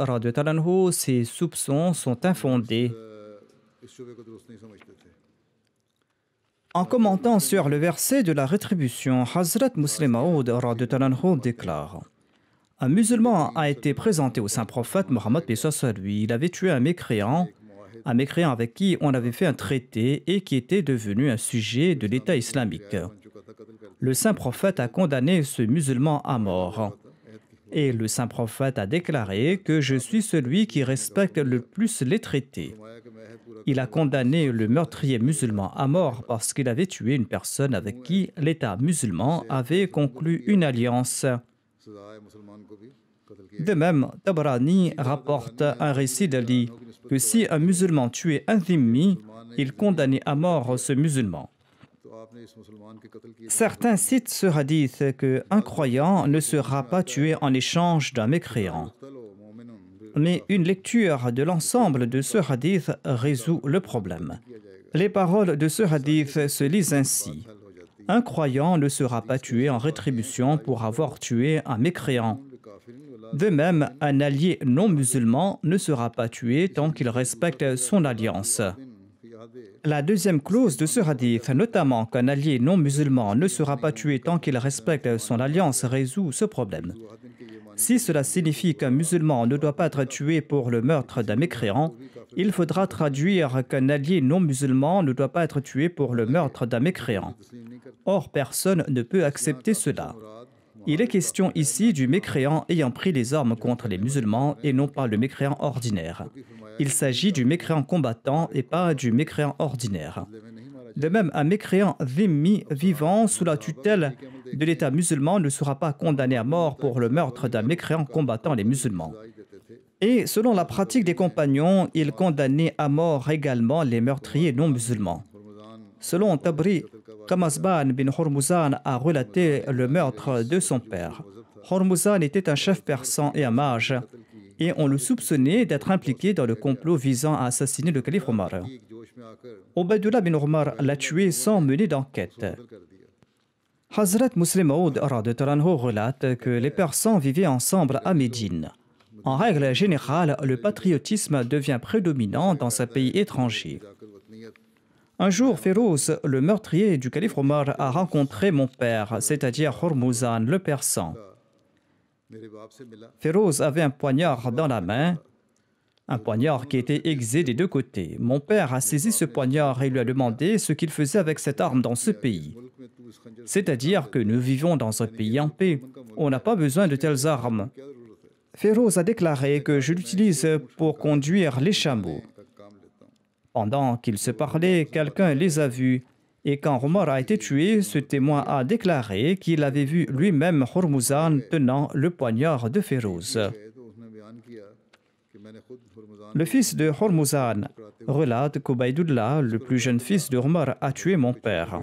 ces soupçons sont infondés. En commentant sur le verset de la rétribution, Hazrat Muslim Maud déclare: un musulman a été présenté au saint prophète Mohammed lui. Il avait tué un mécréant avec qui on avait fait un traité et qui était devenu un sujet de l'État islamique. Le saint prophète a condamné ce musulman à mort. Et le saint prophète a déclaré que je suis celui qui respecte le plus les traités. Il a condamné le meurtrier musulman à mort parce qu'il avait tué une personne avec qui l'État musulman avait conclu une alliance. De même, Tabarani rapporte un récit d'Ali que si un musulman tuait un dhimmi, il condamnait à mort ce musulman. Certains citent ce hadith qu'un croyant ne sera pas tué en échange d'un mécréant. Mais une lecture de l'ensemble de ce hadith résout le problème. Les paroles de ce hadith se lisent ainsi: un croyant ne sera pas tué en rétribution pour avoir tué un mécréant. De même, un allié non musulman ne sera pas tué tant qu'il respecte son alliance. La deuxième clause de ce hadith, notamment qu'un allié non musulman ne sera pas tué tant qu'il respecte son alliance, résout ce problème. Si cela signifie qu'un musulman ne doit pas être tué pour le meurtre d'un mécréant, il faudra traduire qu'un allié non musulman ne doit pas être tué pour le meurtre d'un mécréant. Or, personne ne peut accepter cela. Il est question ici du mécréant ayant pris les armes contre les musulmans et non pas le mécréant ordinaire. Il s'agit du mécréant combattant et pas du mécréant ordinaire. De même, un mécréant dhimmi vivant sous la tutelle de l'État musulman ne sera pas condamné à mort pour le meurtre d'un mécréant combattant les musulmans. Et selon la pratique des compagnons, ils condamnaient à mort également les meurtriers non musulmans. Selon Tabri, Qamasban bin Hormuzan a relaté le meurtre de son père. Hormuzan était un chef persan et un mage, et on le soupçonnait d'être impliqué dans le complot visant à assassiner le calife Omar. Ubaydullah bin Omar l'a tué sans mener d'enquête. Hazrat Muslim Maud relate que les Persans vivaient ensemble à Médine. En règle générale, le patriotisme devient prédominant dans un pays étranger. Un jour, Féroz, le meurtrier du calife Omar, a rencontré mon père, c'est-à-dire Hormuzan, le persan. Féroz avait un poignard dans la main, un poignard qui était aiguisé des deux côtés. Mon père a saisi ce poignard et lui a demandé ce qu'il faisait avec cette arme dans ce pays. C'est-à-dire que nous vivons dans un pays en paix. On n'a pas besoin de telles armes. Féroz a déclaré que je l'utilise pour conduire les chameaux. Pendant qu'ils se parlaient, quelqu'un les a vus. Et quand Omar a été tué, ce témoin a déclaré qu'il avait vu lui-même Hormuzan tenant le poignard de Féroz. Le fils de Hormuzan relate qu'Ubaydullah, le plus jeune fils de Omar, a tué mon père.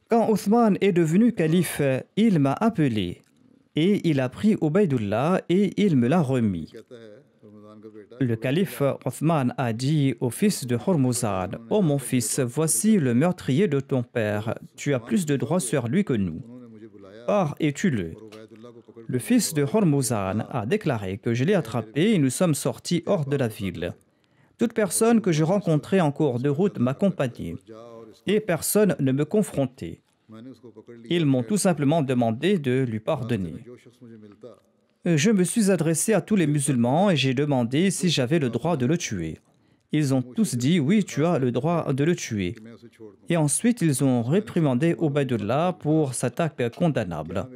Quand Othman est devenu calife, il m'a appelé et il a pris Ubaydullah et il me l'a remis. Le calife Othman a dit au fils de Hormuzan: « Oh mon fils, voici le meurtrier de ton père. Tu as plus de droits sur lui que nous. Pars et tue-le. » Le fils de Hormuzan a déclaré que je l'ai attrapé et nous sommes sortis hors de la ville. Toute personne que je rencontrais en cours de route m'accompagnait et personne ne me confrontait. Ils m'ont tout simplement demandé de lui pardonner. Je me suis adressé à tous les musulmans et j'ai demandé si j'avais le droit de le tuer. Ils ont tous dit « Oui, tu as le droit de le tuer ». Et ensuite, ils ont réprimandé Ubaydullah pour cet acte condamnable.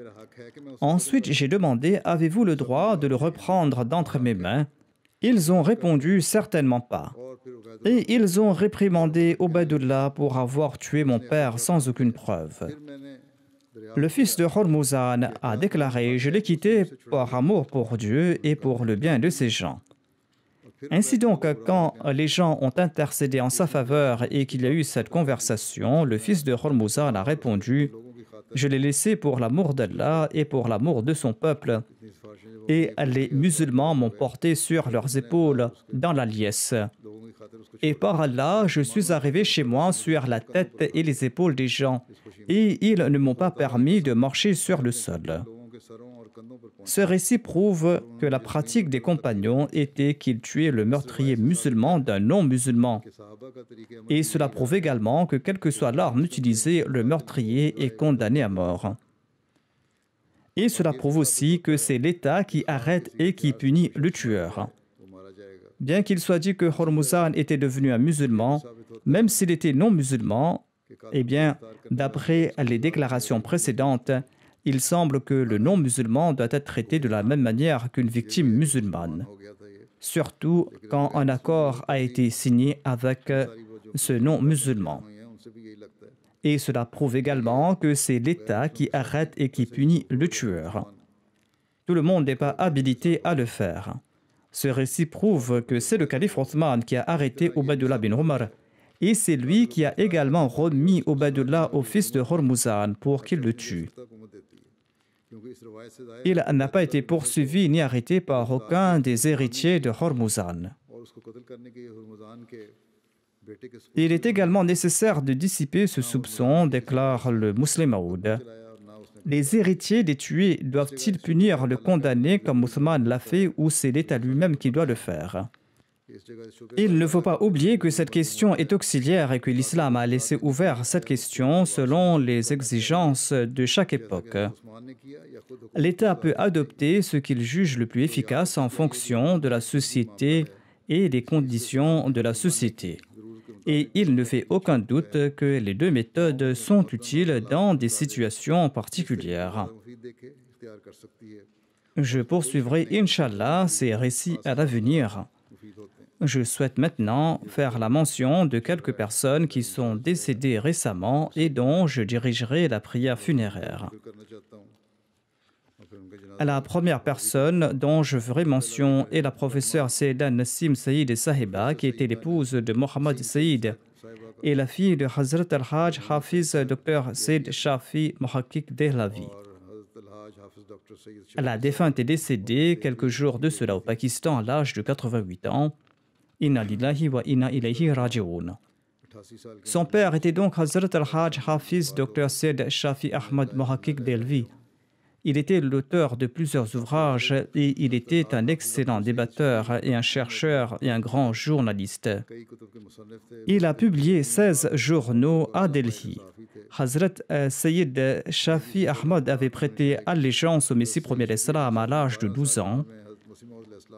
Ensuite, j'ai demandé « Avez-vous le droit de le reprendre d'entre mes mains ?» Ils ont répondu « Certainement pas ». Et ils ont réprimandé Ubaydullah pour avoir tué mon père sans aucune preuve. Le fils de Hormuzan a déclaré « Je l'ai quitté par amour pour Dieu et pour le bien de ses gens ». Ainsi donc, quand les gens ont intercédé en sa faveur et qu'il y a eu cette conversation, le fils de Hormuzan a répondu « Je l'ai laissé pour l'amour d'Allah et pour l'amour de son peuple. Et les musulmans m'ont porté sur leurs épaules dans la liesse. Et par là, je suis arrivé chez moi sur la tête et les épaules des gens, et ils ne m'ont pas permis de marcher sur le sol. Ce récit prouve que la pratique des compagnons était qu'ils tuaient le meurtrier musulman d'un non-musulman. Et cela prouve également que, quelle que soit l'arme utilisée, le meurtrier est condamné à mort. Et cela prouve aussi que c'est l'État qui arrête et qui punit le tueur. Bien qu'il soit dit que Hormuzan était devenu un musulman, même s'il était non-musulman, eh bien, d'après les déclarations précédentes, il semble que le non-musulman doit être traité de la même manière qu'une victime musulmane, surtout quand un accord a été signé avec ce non-musulman. Et cela prouve également que c'est l'État qui arrête et qui punit le tueur. Tout le monde n'est pas habilité à le faire. Ce récit prouve que c'est le calife Othman qui a arrêté Ubaydullah bin Omar, et c'est lui qui a également remis Ubaydullah au fils de Hormuzan pour qu'il le tue. Il n'a pas été poursuivi ni arrêté par aucun des héritiers de Hormuzan. Il est également nécessaire de dissiper ce soupçon, déclare le Muslim Aoud. Les héritiers des tués doivent-ils punir le condamné comme Othman l'a fait ou c'est l'État lui-même qui doit le faire? Il ne faut pas oublier que cette question est auxiliaire et que l'islam a laissé ouvert cette question selon les exigences de chaque époque. L'État peut adopter ce qu'il juge le plus efficace en fonction de la société et des conditions de la société. Et il ne fait aucun doute que les deux méthodes sont utiles dans des situations particulières. Je poursuivrai, Inch'Allah, ces récits à l'avenir. Je souhaite maintenant faire la mention de quelques personnes qui sont décédées récemment et dont je dirigerai la prière funéraire. La première personne dont je ferai mention est la professeure Sayyida Nassim Saïd Sahiba, qui était l'épouse de Mohammed Saïd et la fille de Hazrat al-Hajj Hafiz Dr Sayyid Shafi Muhakkik Dehlavi. La défunte est décédée quelques jours de cela au Pakistan à l'âge de 88 ans. Inna lillahi wa inna ilayhi raji'un. Son père était donc Hazrat al-Hajj Hafiz Dr Sayyid Shafi Ahmad Muhakkik Dehlavi. Il était l'auteur de plusieurs ouvrages et il était un excellent débatteur et un chercheur et un grand journaliste. Il a publié 16 journaux à Delhi. Hazrat Sayyid Shafi Ahmad avait prêté allégeance au Messie premier d'Islam à l'âge de 12 ans.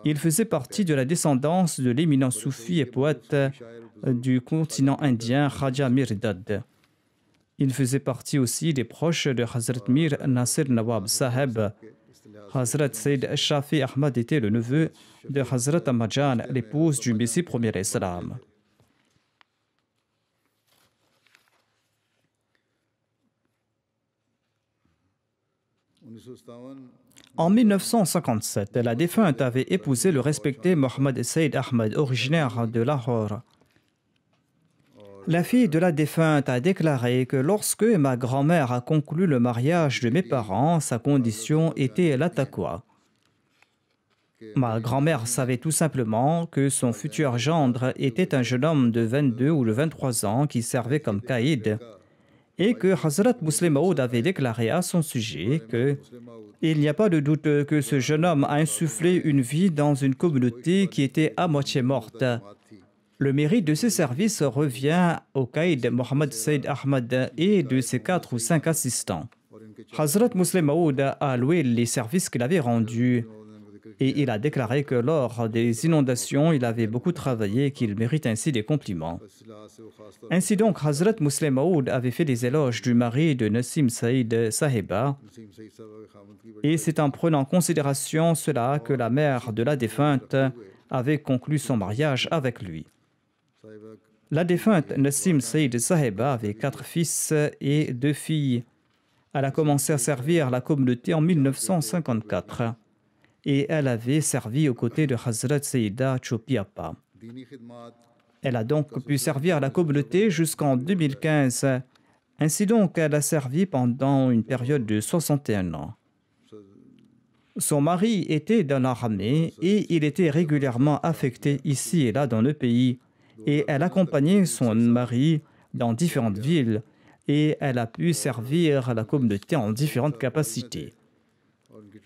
Il faisait partie de la descendance de l'éminent soufi et poète du continent indien Khaja Mirdad. Il faisait partie aussi des proches de Hazrat Mir Nasir Nawab Saheb. Hazrat Sayyid Shafi Ahmad était le neveu de Hazrat Amajan, l'épouse du Messie premier d'Islam. En 1957, la défunte avait épousé le respecté Mohammed Sayyid Ahmad, originaire de Lahore. La fille de la défunte a déclaré que lorsque ma grand-mère a conclu le mariage de mes parents, sa condition était la taqwa. Ma grand-mère savait tout simplement que son futur gendre était un jeune homme de 22 ou de 23 ans qui servait comme caïd et que Hazrat Muslim Maud avait déclaré à son sujet que il n'y a pas de doute que ce jeune homme a insufflé une vie dans une communauté qui était à moitié morte. Le mérite de ses services revient au caïd Mohammed Sayyid Ahmad et de ses 4 ou 5 assistants. Hazrat Muslim Maud a loué les services qu'il avait rendus et il a déclaré que lors des inondations, il avait beaucoup travaillé et qu'il mérite ainsi des compliments. Ainsi donc, Hazrat Muslim Maud avait fait des éloges du mari de Nassim Saïd Sahiba et c'est en prenant en considération cela que la mère de la défunte avait conclu son mariage avec lui. La défunte Nassim Saïd Sahiba avait 4 fils et 2 filles. Elle a commencé à servir la communauté en 1954 et elle avait servi aux côtés de Hazrat Sayyida Chopiappa. Elle a donc pu servir la communauté jusqu'en 2015. Ainsi donc, elle a servi pendant une période de 61 ans. Son mari était dans l'armée et il était régulièrement affecté ici et là dans le pays. et elle accompagnait son mari dans différentes villes et elle a pu servir la communauté en différentes capacités.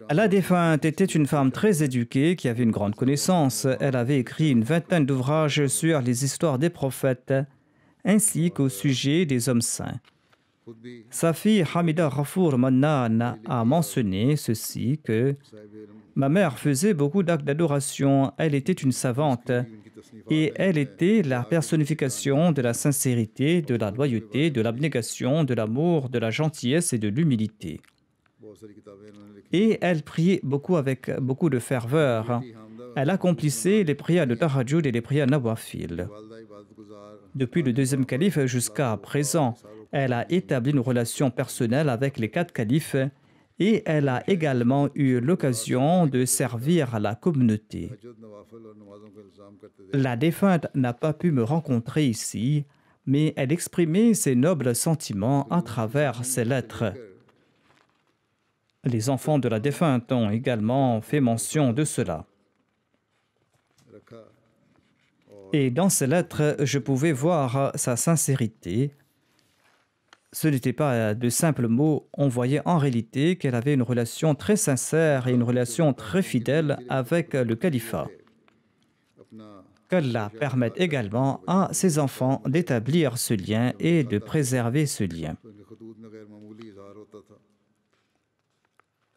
La défunte était une femme très éduquée qui avait une grande connaissance. Elle avait écrit une vingtaine d'ouvrages sur les histoires des prophètes ainsi qu'au sujet des hommes saints. Sa fille Hamida Ghafour Mannan a mentionné ceci que ma mère faisait beaucoup d'actes d'adoration. Elle était une savante et elle était la personnification de la sincérité, de la loyauté, de l'abnégation, de l'amour, de la gentillesse et de l'humilité. Et elle priait beaucoup avec beaucoup de ferveur. Elle accomplissait les prières de Tahajjud et les prières Nawafil. Depuis le deuxième calife jusqu'à présent, elle a établi une relation personnelle avec les 4 califes et elle a également eu l'occasion de servir la communauté. La défunte n'a pas pu me rencontrer ici, mais elle exprimait ses nobles sentiments à travers ses lettres. Les enfants de la défunte ont également fait mention de cela. Et dans ces lettres, je pouvais voir sa sincérité. Ce n'était pas de simples mots, on voyait en réalité qu'elle avait une relation très sincère et une relation très fidèle avec le califat. Qu'Allah permette également à ses enfants d'établir ce lien et de préserver ce lien.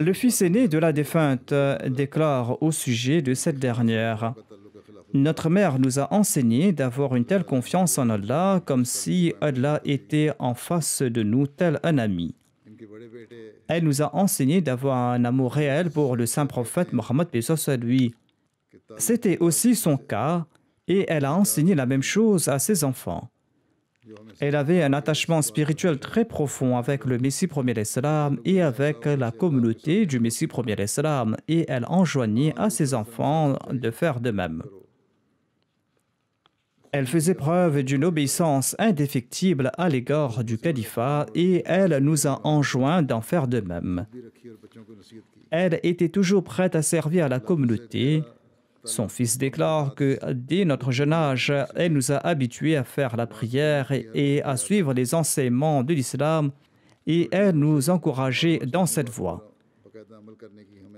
Le fils aîné de la défunte déclare au sujet de cette dernière: notre mère nous a enseigné d'avoir une telle confiance en Allah comme si Allah était en face de nous tel un ami. Elle nous a enseigné d'avoir un amour réel pour le saint prophète Mohammed à lui. C'était aussi son cas et elle a enseigné la même chose à ses enfants. Elle avait un attachement spirituel très profond avec le Messie premier l'Islam et avec la communauté du Messie premier l'Islam et elle enjoignait à ses enfants de faire de même. Elle faisait preuve d'une obéissance indéfectible à l'égard du califat et elle nous a enjoint d'en faire de même. Elle était toujours prête à servir la communauté. Son fils déclare que dès notre jeune âge, elle nous a habitués à faire la prière et à suivre les enseignements de l'islam et elle nous encourageait dans cette voie.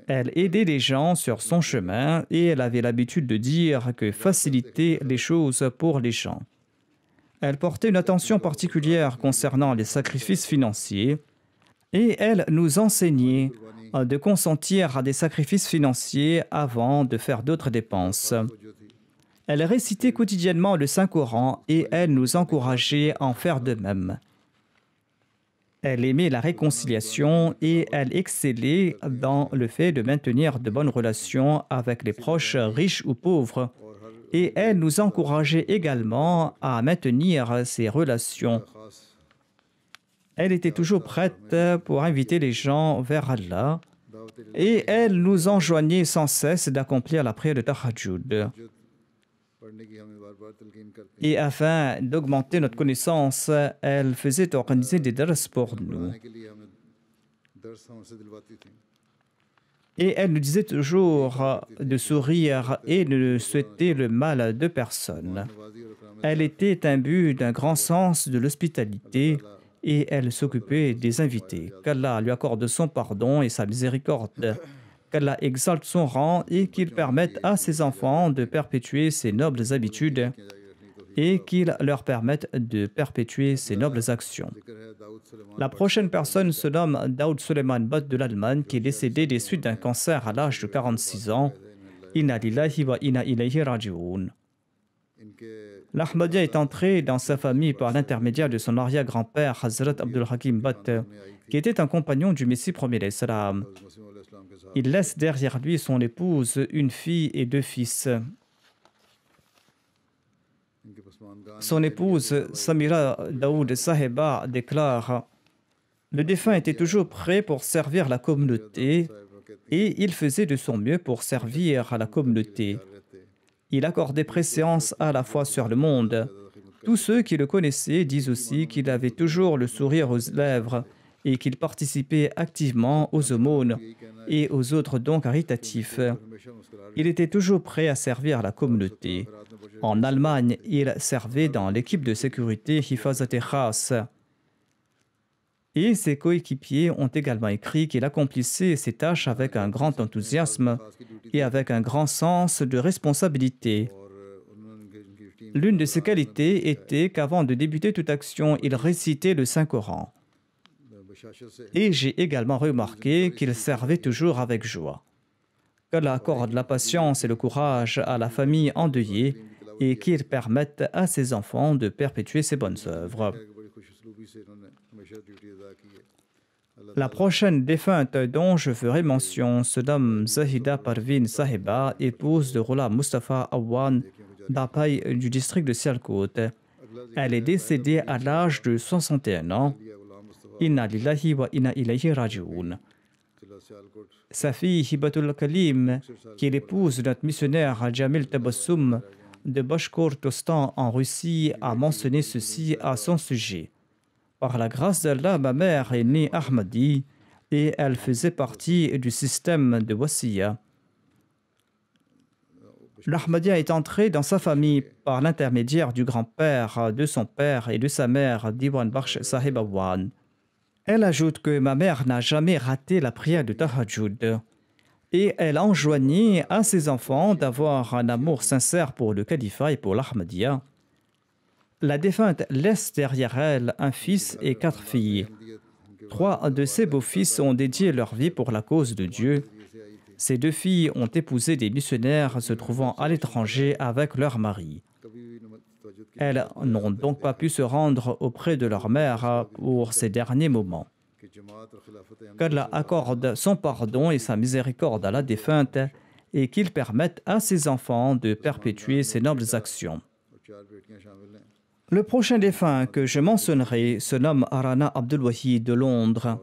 Elle aidait les gens sur son chemin et elle avait l'habitude de dire que faciliter les choses pour les gens. Elle portait une attention particulière concernant les sacrifices financiers et elle nous enseignait de consentir à des sacrifices financiers avant de faire d'autres dépenses. Elle récitait quotidiennement le Saint-Coran et elle nous encourageait à en faire de même. Elle aimait la réconciliation et elle excellait dans le fait de maintenir de bonnes relations avec les proches riches ou pauvres. Et elle nous encourageait également à maintenir ces relations. Elle était toujours prête pour inviter les gens vers Allah et elle nous enjoignait sans cesse d'accomplir la prière de Tahajjud. Et afin d'augmenter notre connaissance, elle faisait organiser des dars pour nous. Et elle nous disait toujours de sourire et de ne souhaiter le mal de personne. Elle était imbue d'un grand sens de l'hospitalité et elle s'occupait des invités. Qu'Allah lui accorde son pardon et sa miséricorde. Qu'Allah exalte son rang et qu'il permette à ses enfants de perpétuer ses nobles habitudes et qu'il leur permette de perpétuer ses nobles actions. La prochaine personne se nomme Daoud Suleiman Bat de l'Allemagne qui est décédé des suites d'un cancer à l'âge de 46 ans. Inna lillahi wa inna ilayhi raji'un. L'Ahmadiyya est entré dans sa famille par l'intermédiaire de son arrière-grand-père Hazrat Abdul Hakim Bat, qui était un compagnon du Messie premier l'Islam. Il laisse derrière lui son épouse, une fille et 2 fils. Son épouse, Samira Daoud Saheba, déclare: le défunt était toujours prêt pour servir la communauté et il faisait de son mieux pour servir la communauté. Il accordait préséance à la fois sur le monde. Tous ceux qui le connaissaient disent aussi qu'il avait toujours le sourire aux lèvres et qu'il participait activement aux aumônes et aux autres dons caritatifs. Il était toujours prêt à servir la communauté. En Allemagne, il servait dans l'équipe de sécurité Hifazat-e Khas. Et ses coéquipiers ont également écrit qu'il accomplissait ses tâches avec un grand enthousiasme et avec un grand sens de responsabilité. L'une de ses qualités était qu'avant de débuter toute action, il récitait le Saint-Coran. Et j'ai également remarqué qu'il servait toujours avec joie. Qu'Allah accorde la patience et le courage à la famille endeuillée et qu'il permette à ses enfants de perpétuer ses bonnes œuvres. La prochaine défunte dont je ferai mention se nomme Zahida Parveen Sahiba, épouse de Rola Mustafa Awan Dapai du district de Sialkot. Elle est décédée à l'âge de 61 ans. Inna lillahi wa inna ilayhi raji'un. Sa fille Hibatul Kalim, qui est l'épouse de notre missionnaire Jamil Tabassum de Bashkortostan en Russie, a mentionné ceci à son sujet. Par la grâce d'Allah, ma mère est née Ahmadi et elle faisait partie du système de Wasiya. L'Ahmadiyya est entré dans sa famille par l'intermédiaire du grand-père, de son père et de sa mère, Diwan Bakhsh Sahib Awan. Elle ajoute que ma mère n'a jamais raté la prière de Tahajjud et elle enjoignait à ses enfants d'avoir un amour sincère pour le califat et pour l'Ahmadiyya. La défunte laisse derrière elle un fils et 4 filles. 3 de ses beaux-fils ont dédié leur vie pour la cause de Dieu. Ces 2 filles ont épousé des missionnaires se trouvant à l'étranger avec leur mari. Elles n'ont donc pas pu se rendre auprès de leur mère pour ces derniers moments. Qu'Allah accorde son pardon et sa miséricorde à la défunte et qu'il permette à ses enfants de perpétuer ces nobles actions. Le prochain défunt que je mentionnerai se nomme Arana Abdulwahi de Londres.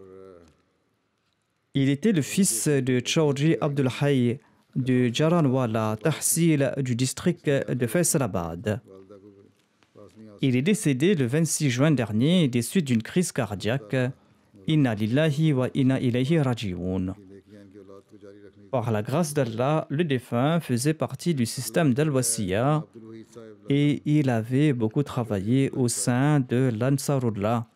Il était le fils de Chaudhry Abdul Hayy de Jaranwala Tahsil du district de Faisalabad. Il est décédé le 26 juin dernier des suites d'une crise cardiaque. Inna lillahi wa inna ilayhi raji'un. Par la grâce d'Allah, le défunt faisait partie du système d'Al-Wasiya et il avait beaucoup travaillé au sein de l'Ansarullah.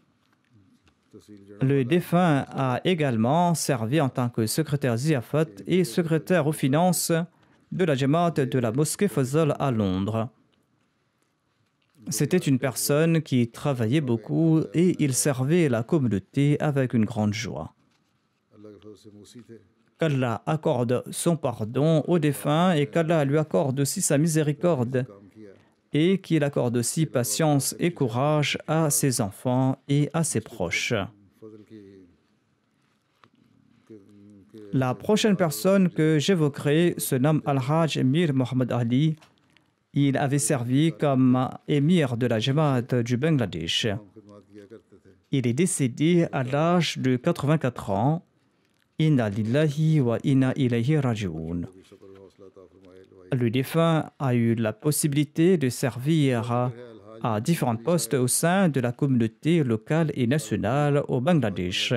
Le défunt a également servi en tant que secrétaire Ziafat et secrétaire aux finances de la Jamaat de la mosquée Fazal à Londres. C'était une personne qui travaillait beaucoup et il servait la communauté avec une grande joie. Qu'Allah accorde son pardon au défunt et qu'Allah lui accorde aussi sa miséricorde et qu'il accorde aussi patience et courage à ses enfants et à ses proches. La prochaine personne que j'évoquerai se nomme Al-Hajj Mir Mohamed Ali. Il avait servi comme émir de la Jamaat du Bangladesh. Il est décédé à l'âge de 84 ans. Inna lillahi wa inna ilayhi raji'un. Le défunt a eu la possibilité de servir à différents postes au sein de la communauté locale et nationale au Bangladesh.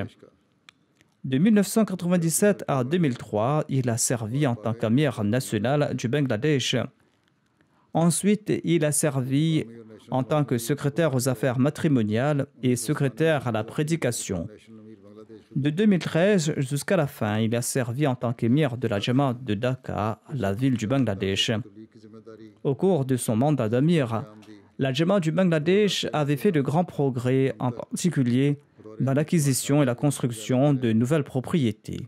De 1997 à 2003, il a servi en tant qu'amir national du Bangladesh. Ensuite, il a servi en tant que secrétaire aux affaires matrimoniales et secrétaire à la prédication. De 2013 jusqu'à la fin, il a servi en tant qu'émir de la Jamaat de Dhaka, la ville du Bangladesh. Au cours de son mandat d'amir, la Jamaat du Bangladesh avait fait de grands progrès, en particulier dans l'acquisition et la construction de nouvelles propriétés.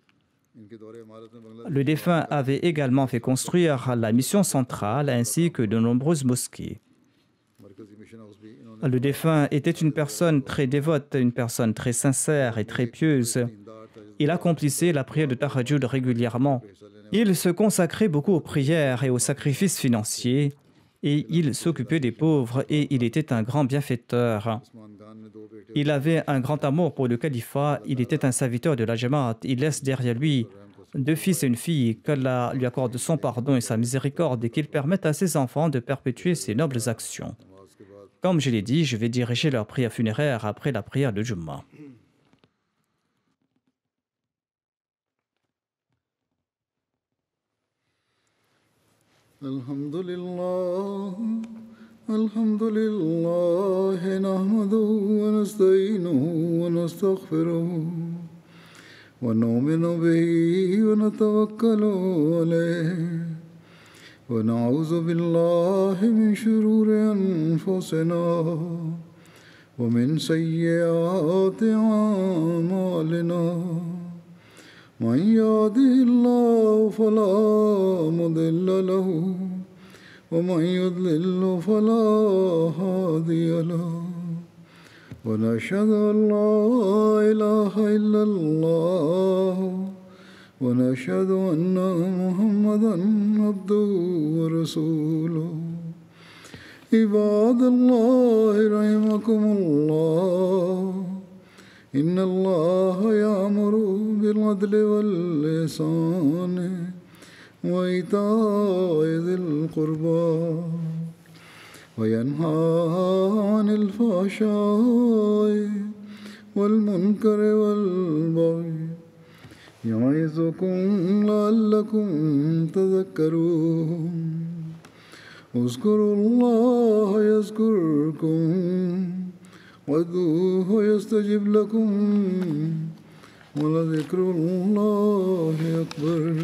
Le défunt avait également fait construire la mission centrale ainsi que de nombreuses mosquées. Le défunt était une personne très dévote, une personne très sincère et très pieuse. Il accomplissait la prière de Tahajjud régulièrement. Il se consacrait beaucoup aux prières et aux sacrifices financiers et il s'occupait des pauvres et il était un grand bienfaiteur. Il avait un grand amour pour le califat, il était un serviteur de la Jamaat. Il laisse derrière lui 2 fils et une fille, qu'Allah lui accorde son pardon et sa miséricorde et qu'il permette à ses enfants de perpétuer ses nobles actions. Comme je l'ai dit, je vais diriger leur prière funéraire après la prière de Jumma. الحمد لله الحمد لله نحمده ونستعينه ونستغفره ونؤمن به ونتوكل عليه ونعوذ بالله من شرور أنفسنا ومن سيئات أعمالنا من يهده الله فلا مضل له ومن يضلل فلا هادي له ونشهد أن لا إله إلا الله ونشهد أن محمدا عبده ورسوله عباد الله رحمكم الله إن الله يأمر بالعدل والإحسان وإيتاء ذي القربى وينهى عن الفحشاء والمنكر والبغي يعظكم لعلكم تذكرون اذكروا الله يذكركم وادعوه يستجب لكم ولذكر الله أكبر